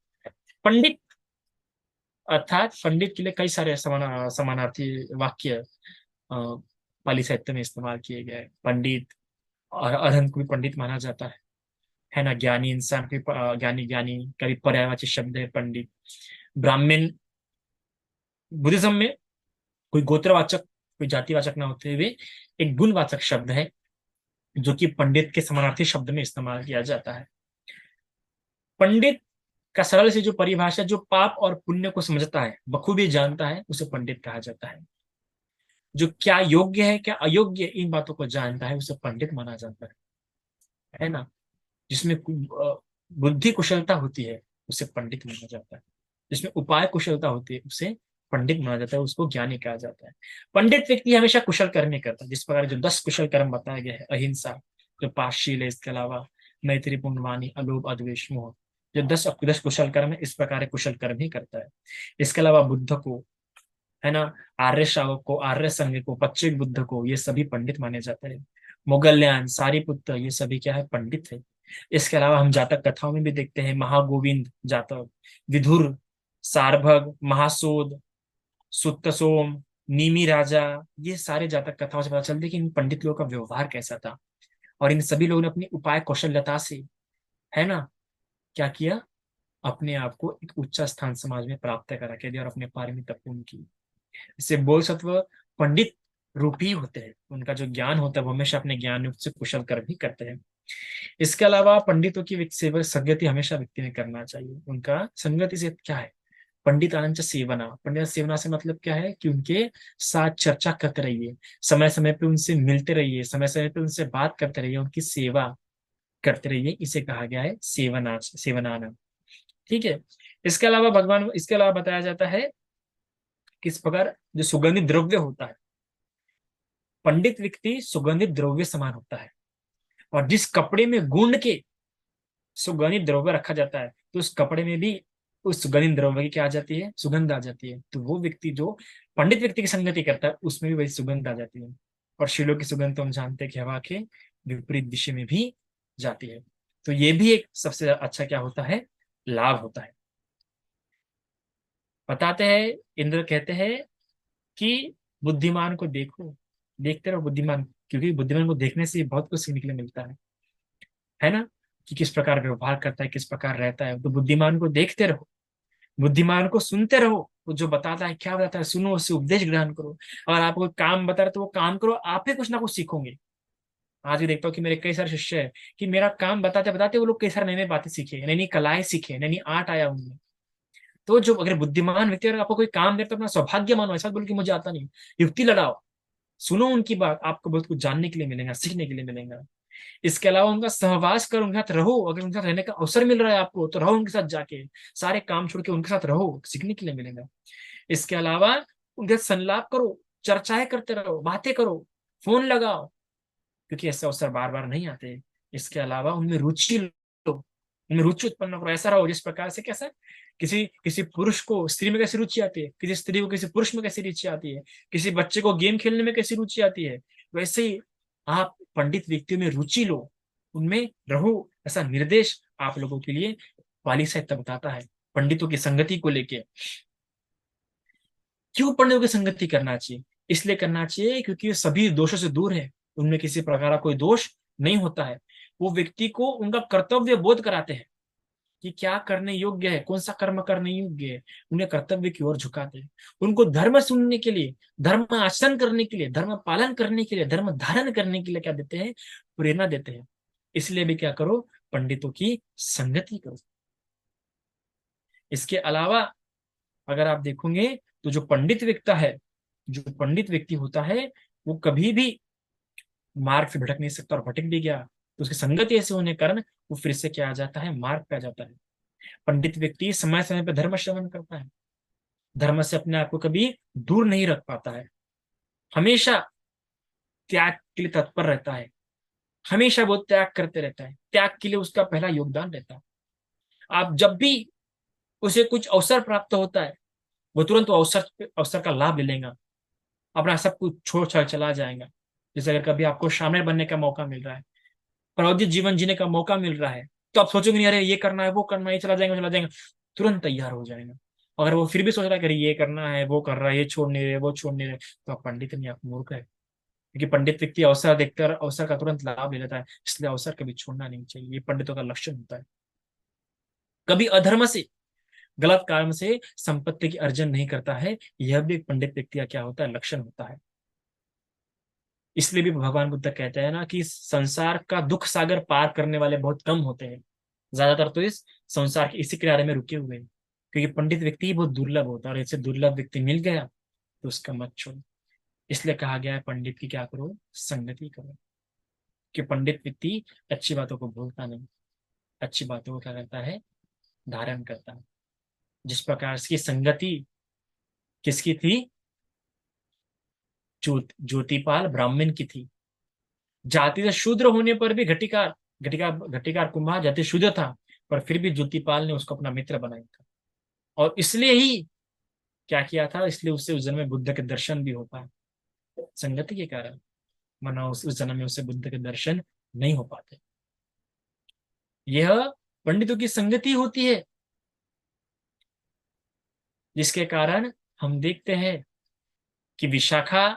पंडित अर्थात पंडित के लिए कई सारे समानार्थी वाक्य पाली साहित्य में इस्तेमाल किए गए हैं। पंडित और अरहंत को भी पंडित माना जाता है ना। ज्ञानी इंसान के ज्ञानी, ज्ञानी का भी पर्यायवाची शब्द है पंडित। ब्राह्मण बुद्धिज्म में कोई गोत्रवाचक, कोई जातिवाचक ना होते हुए एक गुणवाचक शब्द है, जो कि पंडित के समानार्थी शब्द में इस्तेमाल किया जाता है। पंडित का सरल से जो परिभाषा, जो पाप और पुण्य को समझता है, बखूबी जानता है, उसे पंडित कहा जाता है। जो क्या योग्य है क्या अयोग्य, इन बातों को जानता है, उसे पंडित माना जाता है ना। जिसमें बुद्धि कुशलता होती है, उसे पंडित माना जाता है। जिसमें उपाय कुशलता होती है, उसे पंडित माना जाता है, उसको ज्ञानी कहा जाता है। पंडित व्यक्ति हमेशा कुशल कर्म ही करता है। जिस प्रकार जो 10 कुशल कर्म बताए गए हैं, अहिंसा, जो 5 शील है, इसके अलावा मैत्री, पुण्यवानी, अलोभ, अद्वेष, मोह, जो 10 कुशल कर्म है, इस प्रकार कुशल कर्म ही करता है। इसके अलावा बुद्ध को, है ना, आर्य श्रावक को, आर्य संघ को, पच्चीक बुद्ध को, ये सभी पंडित माने जाते हैं। मोगल्यान, सारिपुत्र, ये सभी क्या है, पंडित है। इसके अलावा हम जातक कथाओं में भी देखते हैं, महागोविंद जातक, विधुर, सारभग, महासोद, सुत्तसोम, नीमी राजा, ये सारे जातक कथाओं से पता चलता है कि इन पंडित लोगों का व्यवहार कैसा था। और इन सभी लोगों ने अपनी उपाय कौशल्यता से, है ना, क्या किया, अपने आप को एक उच्च स्थान समाज में प्राप्त करा के दिया और अपने पारमिता पूर्ण की। इससे बोधसत्व पंडित रूपी होते हैं। उनका जो ज्ञान होता है, वो हमेशा अपने ज्ञान युक्त से कुशल कर्म ही करते हैं। इसके अलावा पंडितों की सेवा, संगति हमेशा व्यक्ति ने करना चाहिए। उनका संगति से क्या है, पंडित आनंद सेवना। पंडित सेवना से मतलब क्या है कि उनके साथ चर्चा करते रहिए, समय समय पे उनसे मिलते रहिए, समय समय पे उनसे बात करते रहिए, उनकी सेवा करते रहिए। इसे कहा गया है सेवनाच, सेवनाना। ठीक है। इसके अलावा बताया जाता है किस प्रकार जो सुगंधित द्रव्य होता है, पंडित व्यक्ति सुगंधित द्रव्य समान होता है। और जिस कपड़े में गूंद के सुगंधित द्रव्य रखा जाता है, तो उस कपड़े में भी उस सुगंधित द्रव्य की क्या आ जाती है, सुगंध आ जाती है। तो वो व्यक्ति जो पंडित व्यक्ति की संगति करता है, उसमें भी वही सुगंध आ जाती है। और शीलों की सुगंध तो हम जानते हैं कि हवा के विपरीत दिशा में भी जाती है। तो ये भी एक सबसे अच्छा क्या होता है, लाभ होता है। बताते हैं, इंद्र कहते हैं कि बुद्धिमान को देखो, देखते रहो बुद्धिमान, क्योंकि बुद्धिमान को देखने से बहुत कुछ सीखने के लिए मिलता है ना, कि किस प्रकार व्यवहार करता है, किस प्रकार रहता है। तो बुद्धिमान को देखते रहो, बुद्धिमान को सुनते रहो, वो जो बताता है, क्या बताता है, सुनो, उससे उपदेश ग्रहण करो। और आपको कोई काम बता रहे तो वो काम करो, आप ही कुछ ना कुछ सीखोगे। आज भी देखता हूँ कि मेरे कई सारे शिष्य है कि मेरा काम बताते बताते वो लोग कई सारी नई नई बातें सीखे, नई नई कलाएं सीखे, नई नई आर्ट आया उनमें। तो जो अगर बुद्धिमान व्यक्ति अगर आपको कोई काम देता है, अपना सौभाग्य मानो, ऐसा बोल कि मुझे आता नहीं, युक्ति लगाओ, सुनो उनकी बात, आपको बहुत कुछ जानने के लिए मिलेगा, सीखने के लिए मिलेगा। इसके अलावा उनका सहवास कर उनके साथ रहो, अगर उनके साथ रहने का अवसर मिल रहा है आपको, तो रहो उनके साथ जाके, सारे काम छोड़ के उनके साथ रहो, सीखने के लिए मिलेगा। इसके अलावा उनके साथ संलाप करो, चर्चाएं करते रहो, बातें करो, फोन लगाओ, क्योंकि ऐसे अवसर बार बार नहीं आते। इसके अलावा उनमें रुचि लो, उनमें रुचि उत्पन्न करो, ऐसा रहो जिस प्रकार से, कैसा, किसी किसी पुरुष को स्त्री में कैसी रुचि आती है, किसी स्त्री को किसी पुरुष में कैसी रुचि आती है, किसी बच्चे को गेम खेलने में कैसी रुचि आती है, वैसे ही आप पंडित व्यक्तियों में रुचि लो, उनमें रहो। ऐसा निर्देश आप लोगों के लिए पाली साहित्य बताता है पंडितों की संगति को लेके। क्यों पंडितों की संगति करना चाहिए, इसलिए करना चाहिए क्योंकि सभी दोषों से दूर है, उनमें किसी प्रकार का कोई दोष नहीं होता है। वो व्यक्ति को उनका कर्तव्य बोध कराते हैं कि क्या करने योग्य है, कौन सा कर्म करने योग्य है, उन्हें कर्तव्य की ओर झुकाते हैं। उनको धर्म सुनने के लिए, धर्म आचरण करने के लिए, धर्म पालन करने के लिए, धर्म धारण करने के लिए क्या देते हैं, प्रेरणा देते हैं। इसलिए भी क्या करो, पंडितों की संगति करो। इसके अलावा अगर आप देखोगे तो जो पंडित व्यक्ति है, जो पंडित व्यक्ति होता है, वो कभी भी मार्ग से भटक नहीं सकता, और भटक भी गया तो उसकी संगति ऐसे होने के कारण वो फिर से क्या आ जाता है, मार्ग पे आ जाता है। पंडित व्यक्ति समय समय पर धर्म श्रवण करता है, धर्म से अपने आप को कभी दूर नहीं रख पाता है, हमेशा त्याग के लिए तत्पर रहता है, हमेशा वो त्याग करते रहता है, त्याग के लिए उसका पहला योगदान रहता है। आप जब भी उसे कुछ अवसर प्राप्त होता है, वो तुरंत वो अवसर का लाभ ले लेगा, अपना सब कुछ छोड़ छाड़ चला जाएगा। जैसे अगर कभी आपको शामिल बनने का मौका मिल रहा है, प्रावधिक जीवन जीने का मौका मिल रहा है, तो आप सोचोगे नहीं अरे ये करना है वो करना है, ये चला जाएगा, तुरंत तैयार हो जाएगा। अगर वो फिर भी सोच रहा है कि अरे ये करना है वो कर रहा है, ये छोड़ नहीं रहे वो छोड़ नहीं रहे, तो आप पंडित नहीं, आप मूर्ख है। क्योंकि पंडित व्यक्ति अवसर देखकर अवसर का तुरंत लाभ ले लेता है, इसलिए अवसर कभी छोड़ना नहीं चाहिए, ये पंडितों का लक्षण होता है। कभी अधर्म से, गलत काम से संपत्ति की अर्जन नहीं करता है, यह भी एक पंडित व्यक्ति का क्या होता है, लक्षण होता है। इसलिए भी भगवान बुद्ध कहते हैं ना कि संसार का दुख सागर पार करने वाले बहुत कम होते हैं, ज्यादातर तो इस संसार के इसी किनारे में रुके हुए हैं। क्योंकि पंडित व्यक्ति ही बहुत दुर्लभ होता है, और ऐसे दुर्लभ व्यक्ति मिल गया तो उसका मत छोड़ो। इसलिए कहा गया है पंडित की क्या करो, संगति करो। कि पंडित व्यक्ति अच्छी बातों को भूलता नहीं, अच्छी बातों को क्या करता है, धारण करता है। जिस प्रकार की संगति किसकी थी, ज्योतिपाल ब्राह्मण की थी। जाति से शूद्र होने पर भी घटिकार घटिकार घटिकार कुम्हार जाति शूद्र था, पर फिर भी ज्योतिपाल ने उसको अपना मित्र बनाया था। और इसलिए ही क्या किया था, इसलिए उससे उस जन्म में बुद्ध के दर्शन भी हो पाए, संगति के कारण। वरना उस जन्म में उसे बुद्ध के दर्शन नहीं हो पाते। यह पंडितों की संगति होती है, जिसके कारण हम देखते हैं कि विशाखा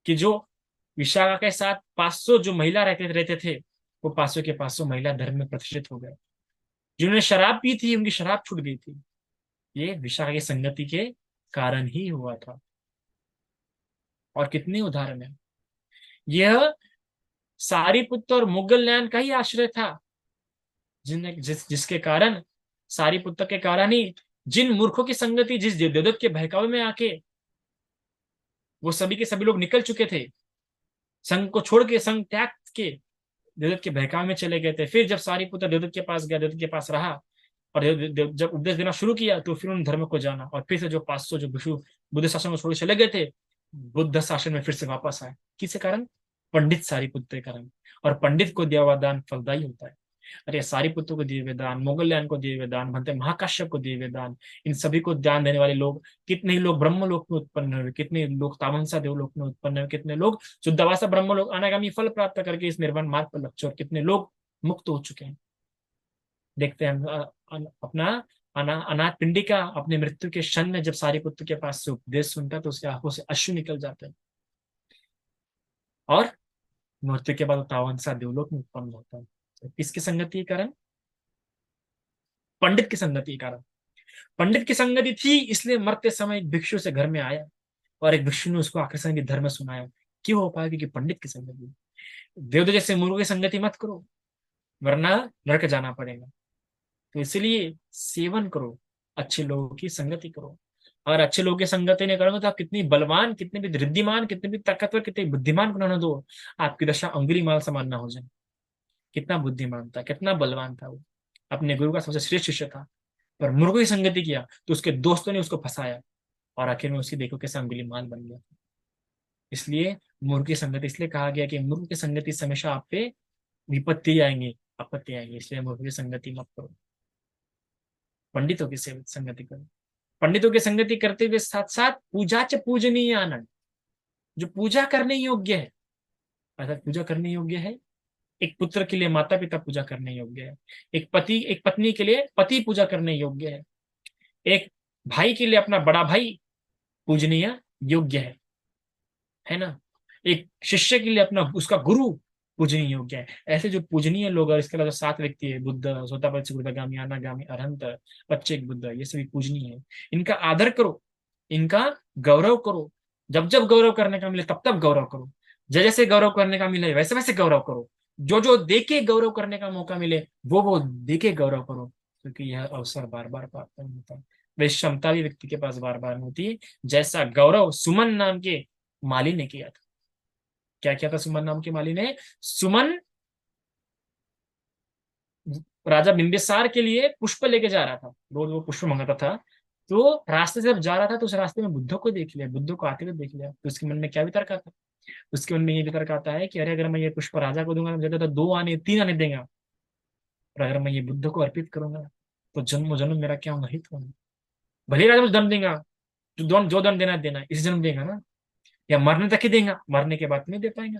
की जो विशाखा के साथ 500 जो महिला रहते रहते थे, वो 500 के 500 महिला धर्म में प्रतिष्ठित हो गए। जिन्होंने शराब पी थी उनकी शराब छूट गई थी, ये विशाखा की संगति के कारण ही हुआ था। और कितने उदाहरण है। यह सारीपुत्र और मोगलयान का ही आश्रय था, जिसके कारण, सारीपुत्र के कारण ही जिन मूर्खों की संगति, जिस देवदत्त के बहकावे में आके वो सभी के सभी लोग निकल चुके थे, संघ को छोड़ के, संघ त्याग के देवदत्त के बहकावे में चले गए थे। फिर जब सारीपुत्र देवदत्त के पास गया, देवदत्त के पास रहा, और जब उपदेश देना शुरू किया, तो फिर उन धर्म को जाना, और फिर से जो 500 जो भिक्षु बुद्ध शासन को छोड़ चले गए थे, बुद्ध शासन में फिर से वापस आए। किसके कारण, पंडित सारीपुत्र के कारण। और पंडित को दिया हुआ दान फलदायी होता है। अरे सारीपुत्र को दिए हुए दान, मोगलयान को दिए हुए दान, भंते महाकाश्यप को दिए हुए दान, इन सभी को दान देने वाले लोग, कितने ही लोग ब्रह्मलोक में उत्पन्न हुए, कितने लोग तामंसा देवलोक में उत्पन्न हुए, कितने लोग शुद्धवासा ब्रह्मलोक अनागामी फल प्राप्त करके इस निर्वाण मार्ग पर लग चुके, और कितने लोग मुक्त हो चुके हैं। देखते हैं अपना अनाथ पिंडी का अपने मृत्यु के क्षण में जब सारीपुत्र के पास से उपदेश सुनता है, तो उसके आंखों से अश्रु निकल जाते हैं, और मृत्यु के बाद तावंसा देवलोक में उत्पन्न होता है। तो किसकी संगति के कारण, पंडित की संगति के कारण। पंडित की संगति थी, इसलिए मरते समय एक भिक्षु से घर में आया, और एक भिक्षु ने उसको आकर्षण की धर्म सुनाया। क्यों हो पाया, क्योंकि पंडित की संगति। देवदत्त जैसे मूर्खों की संगति मत करो, वरना नरक जाना पड़ेगा। तो इसलिए सेवन करो, अच्छे लोगों की संगति करो। और अच्छे लोगों की संगति नहीं करोगे तो आप कितनी बलवान, कितने भी रिद्धिमान, कितने भी ताकतवर, कितने बुद्धिमान क्यों ना दो, आपकी दशा अंगुली माल समान ना हो जाए। कितना बुद्धिमान था, कितना बलवान था वो, अपने गुरु का सबसे श्रेष्ठ शिष्य था, पर मूर्खों की संगति किया तो उसके दोस्तों ने उसको फंसाया, और आखिर में उसकी देखो कैसे अंगुली माल बन गया। इसलिए मूर्ख की संगति, इसलिए कहा गया कि मूर्ख की संगति से हमेशा आप पे विपत्ति आएंगे, आपत्ति आएंगे, इसलिए मूर्ख की संगति मत करो, पंडितों की संगति करो। पंडितों की संगति करते हुए साथ साथ पूजा च पूजनीय आनंद, जो पूजा करने योग्य है, अर्थात पूजा करने योग्य है। एक पुत्र के लिए माता पिता पूजा करने योग्य है, एक पत्नी के लिए पति पूजा करने योग्य है, एक भाई के लिए अपना बड़ा भाई पूजनीय योग्य है ना, एक शिष्य के लिए अपना उसका गुरु पूजनीय योग्य है। ऐसे जो पूजनीय लोग, और इसके अलावा जो 7 व्यक्ति है, बुद्ध, सोतापन्न, गुरुगामी, अनागामी, अरहंत, पच्चेक बुद्ध, ये सभी पूजनीय है। इनका आदर करो, इनका गौरव करो, जब जब गौरव करने का मिले तब तब गौरव करो, जैसे जैसे गौरव करने का मिले वैसे वैसे गौरव करो, जो जो देके गौरव करने का मौका मिले वो देके गौरव करो, क्योंकि यह अवसर बार बार प्राप्त नहीं होता। वह क्षमता भी व्यक्ति के पास बार बार नहीं होती, जैसा गौरव सुमन नाम के माली ने किया था। क्या किया था सुमन नाम के माली ने, सुमन राजा बिंबिसार के लिए पुष्प लेके जा रहा था, रोज वो पुष्प मंगाता था। तो रास्ते से जब जा रहा था तो उस रास्ते में बुद्ध को देख लिया, बुद्ध को आते हुए देख लिया, तो उसके मन में क्या विचार था, उसके मन में ये भी तर्क आता है कि अरे अगर मैं ये पुष्प राजा को दूंगा तो ज्यादा तो 2 आने 3 आने देगा, और अगर मैं ये बुद्ध को अर्पित करूंगा तो जन्म जन्म मेरा क्या हित होगा। भले ही राजा मुझे दंड देगा, जो दंड देना है देना है, इस जन्म देगा ना, या मरने तक ही देगा, मरने के बाद नहीं दे पाएंगे।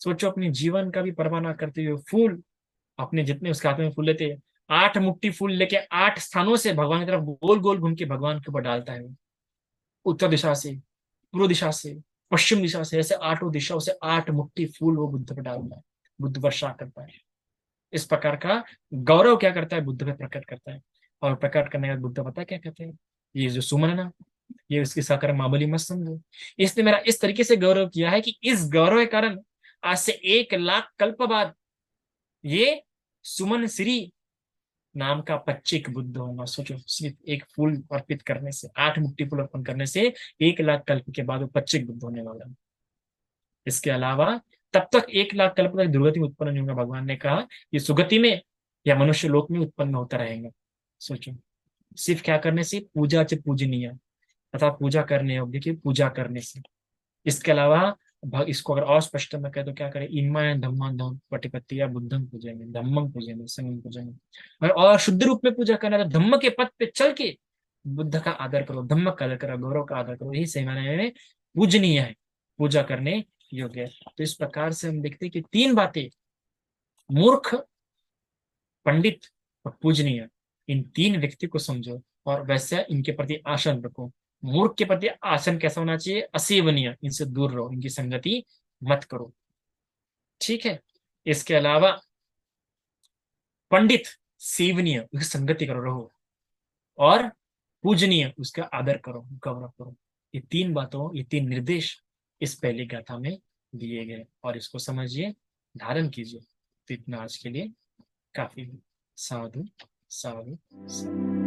सोचो अपने जीवन का भी परवाह ना करते हुए फूल, अपने जितने उसके हाथ में फूल लेते हैं, 8 मुट्ठी फूल लेके 8 स्थानों से भगवान की तरफ गोल गोल घूम के भगवान के ऊपर डालता है वो। उत्तर दिशा से, पूर्व दिशा से, पश्चिम दिशा से, ऐसे 8 दिशाओं से 8 मुट्ठी फूल वो बुद्ध पे डालता है, बुद्ध वर्षा करता है। इस प्रकार का गौरव क्या करता है, बुद्ध पे प्रकट करता है। और प्रकट करने के बाद बुद्ध पता है क्या कहते हैं, ये जो सुमन है ना, ये उसकी साकार मामूली मत समझो। इसने मेरा इस तरीके से गौरव किया है कि इस गौरव के कारण आज से 1 लाख कल्प बाद ये सुमन श्री नाम का 25 बुद्ध होगा। सोचो, सिर्फ एक फूल अर्पित करने से, 8 मुट्ठी फूल अर्पण करने से 1 लाख कल्प के बाद वो 25 बुद्ध होने वाला है। इसके अलावा तब तक 1 लाख कल्प तक दुर्गति में उत्पन्न नहीं होगा। भगवान ने कहा ये सुगति में या मनुष्य लोक में उत्पन्न होता रहेगा। सोचो, सिर्फ क्या करने से, पूजा से पूजनीय अथवा पूजा करने योग्य की पूजा करने से। इसके अलावा इसको अगर और स्पष्ट में कहे तो क्या करें, इमा धम्मा धम पटिपत्ति या बुद्धम पूजेंगे, धम्मम पूजेंगे, संगम पूजेंगे। और शुद्ध रूप में पूजा करना है तो धम्म के पथ पे चल के बुद्ध का आदर करो, धम्म का आदर करो, गौरव का आदर करो, यही सही मायने में पूजनीय है, पूजा करने योग्य है। तो इस प्रकार से हम देखते हैं कि 3 बातें, मूर्ख, पंडित और पूजनीय, इन 3 व्यक्ति को समझो और वैसे इनके प्रति आसन रखो। मूर्ख के प्रति आसन कैसा होना चाहिए, असेवनीय, इनसे दूर रहो, इनकी संगति मत करो। ठीक है। इसके अलावा पंडित सेवनीय, उसकी संगति करो, रहो। और पूजनीय, उसका आदर करो, गौरव करो। ये 3 बातों, ये 3 निर्देश इस पहली गाथा में दिए गए, और इसको समझिए, धारण कीजिए। तो इतना आज के लिए काफी है। साधु साधु साधु।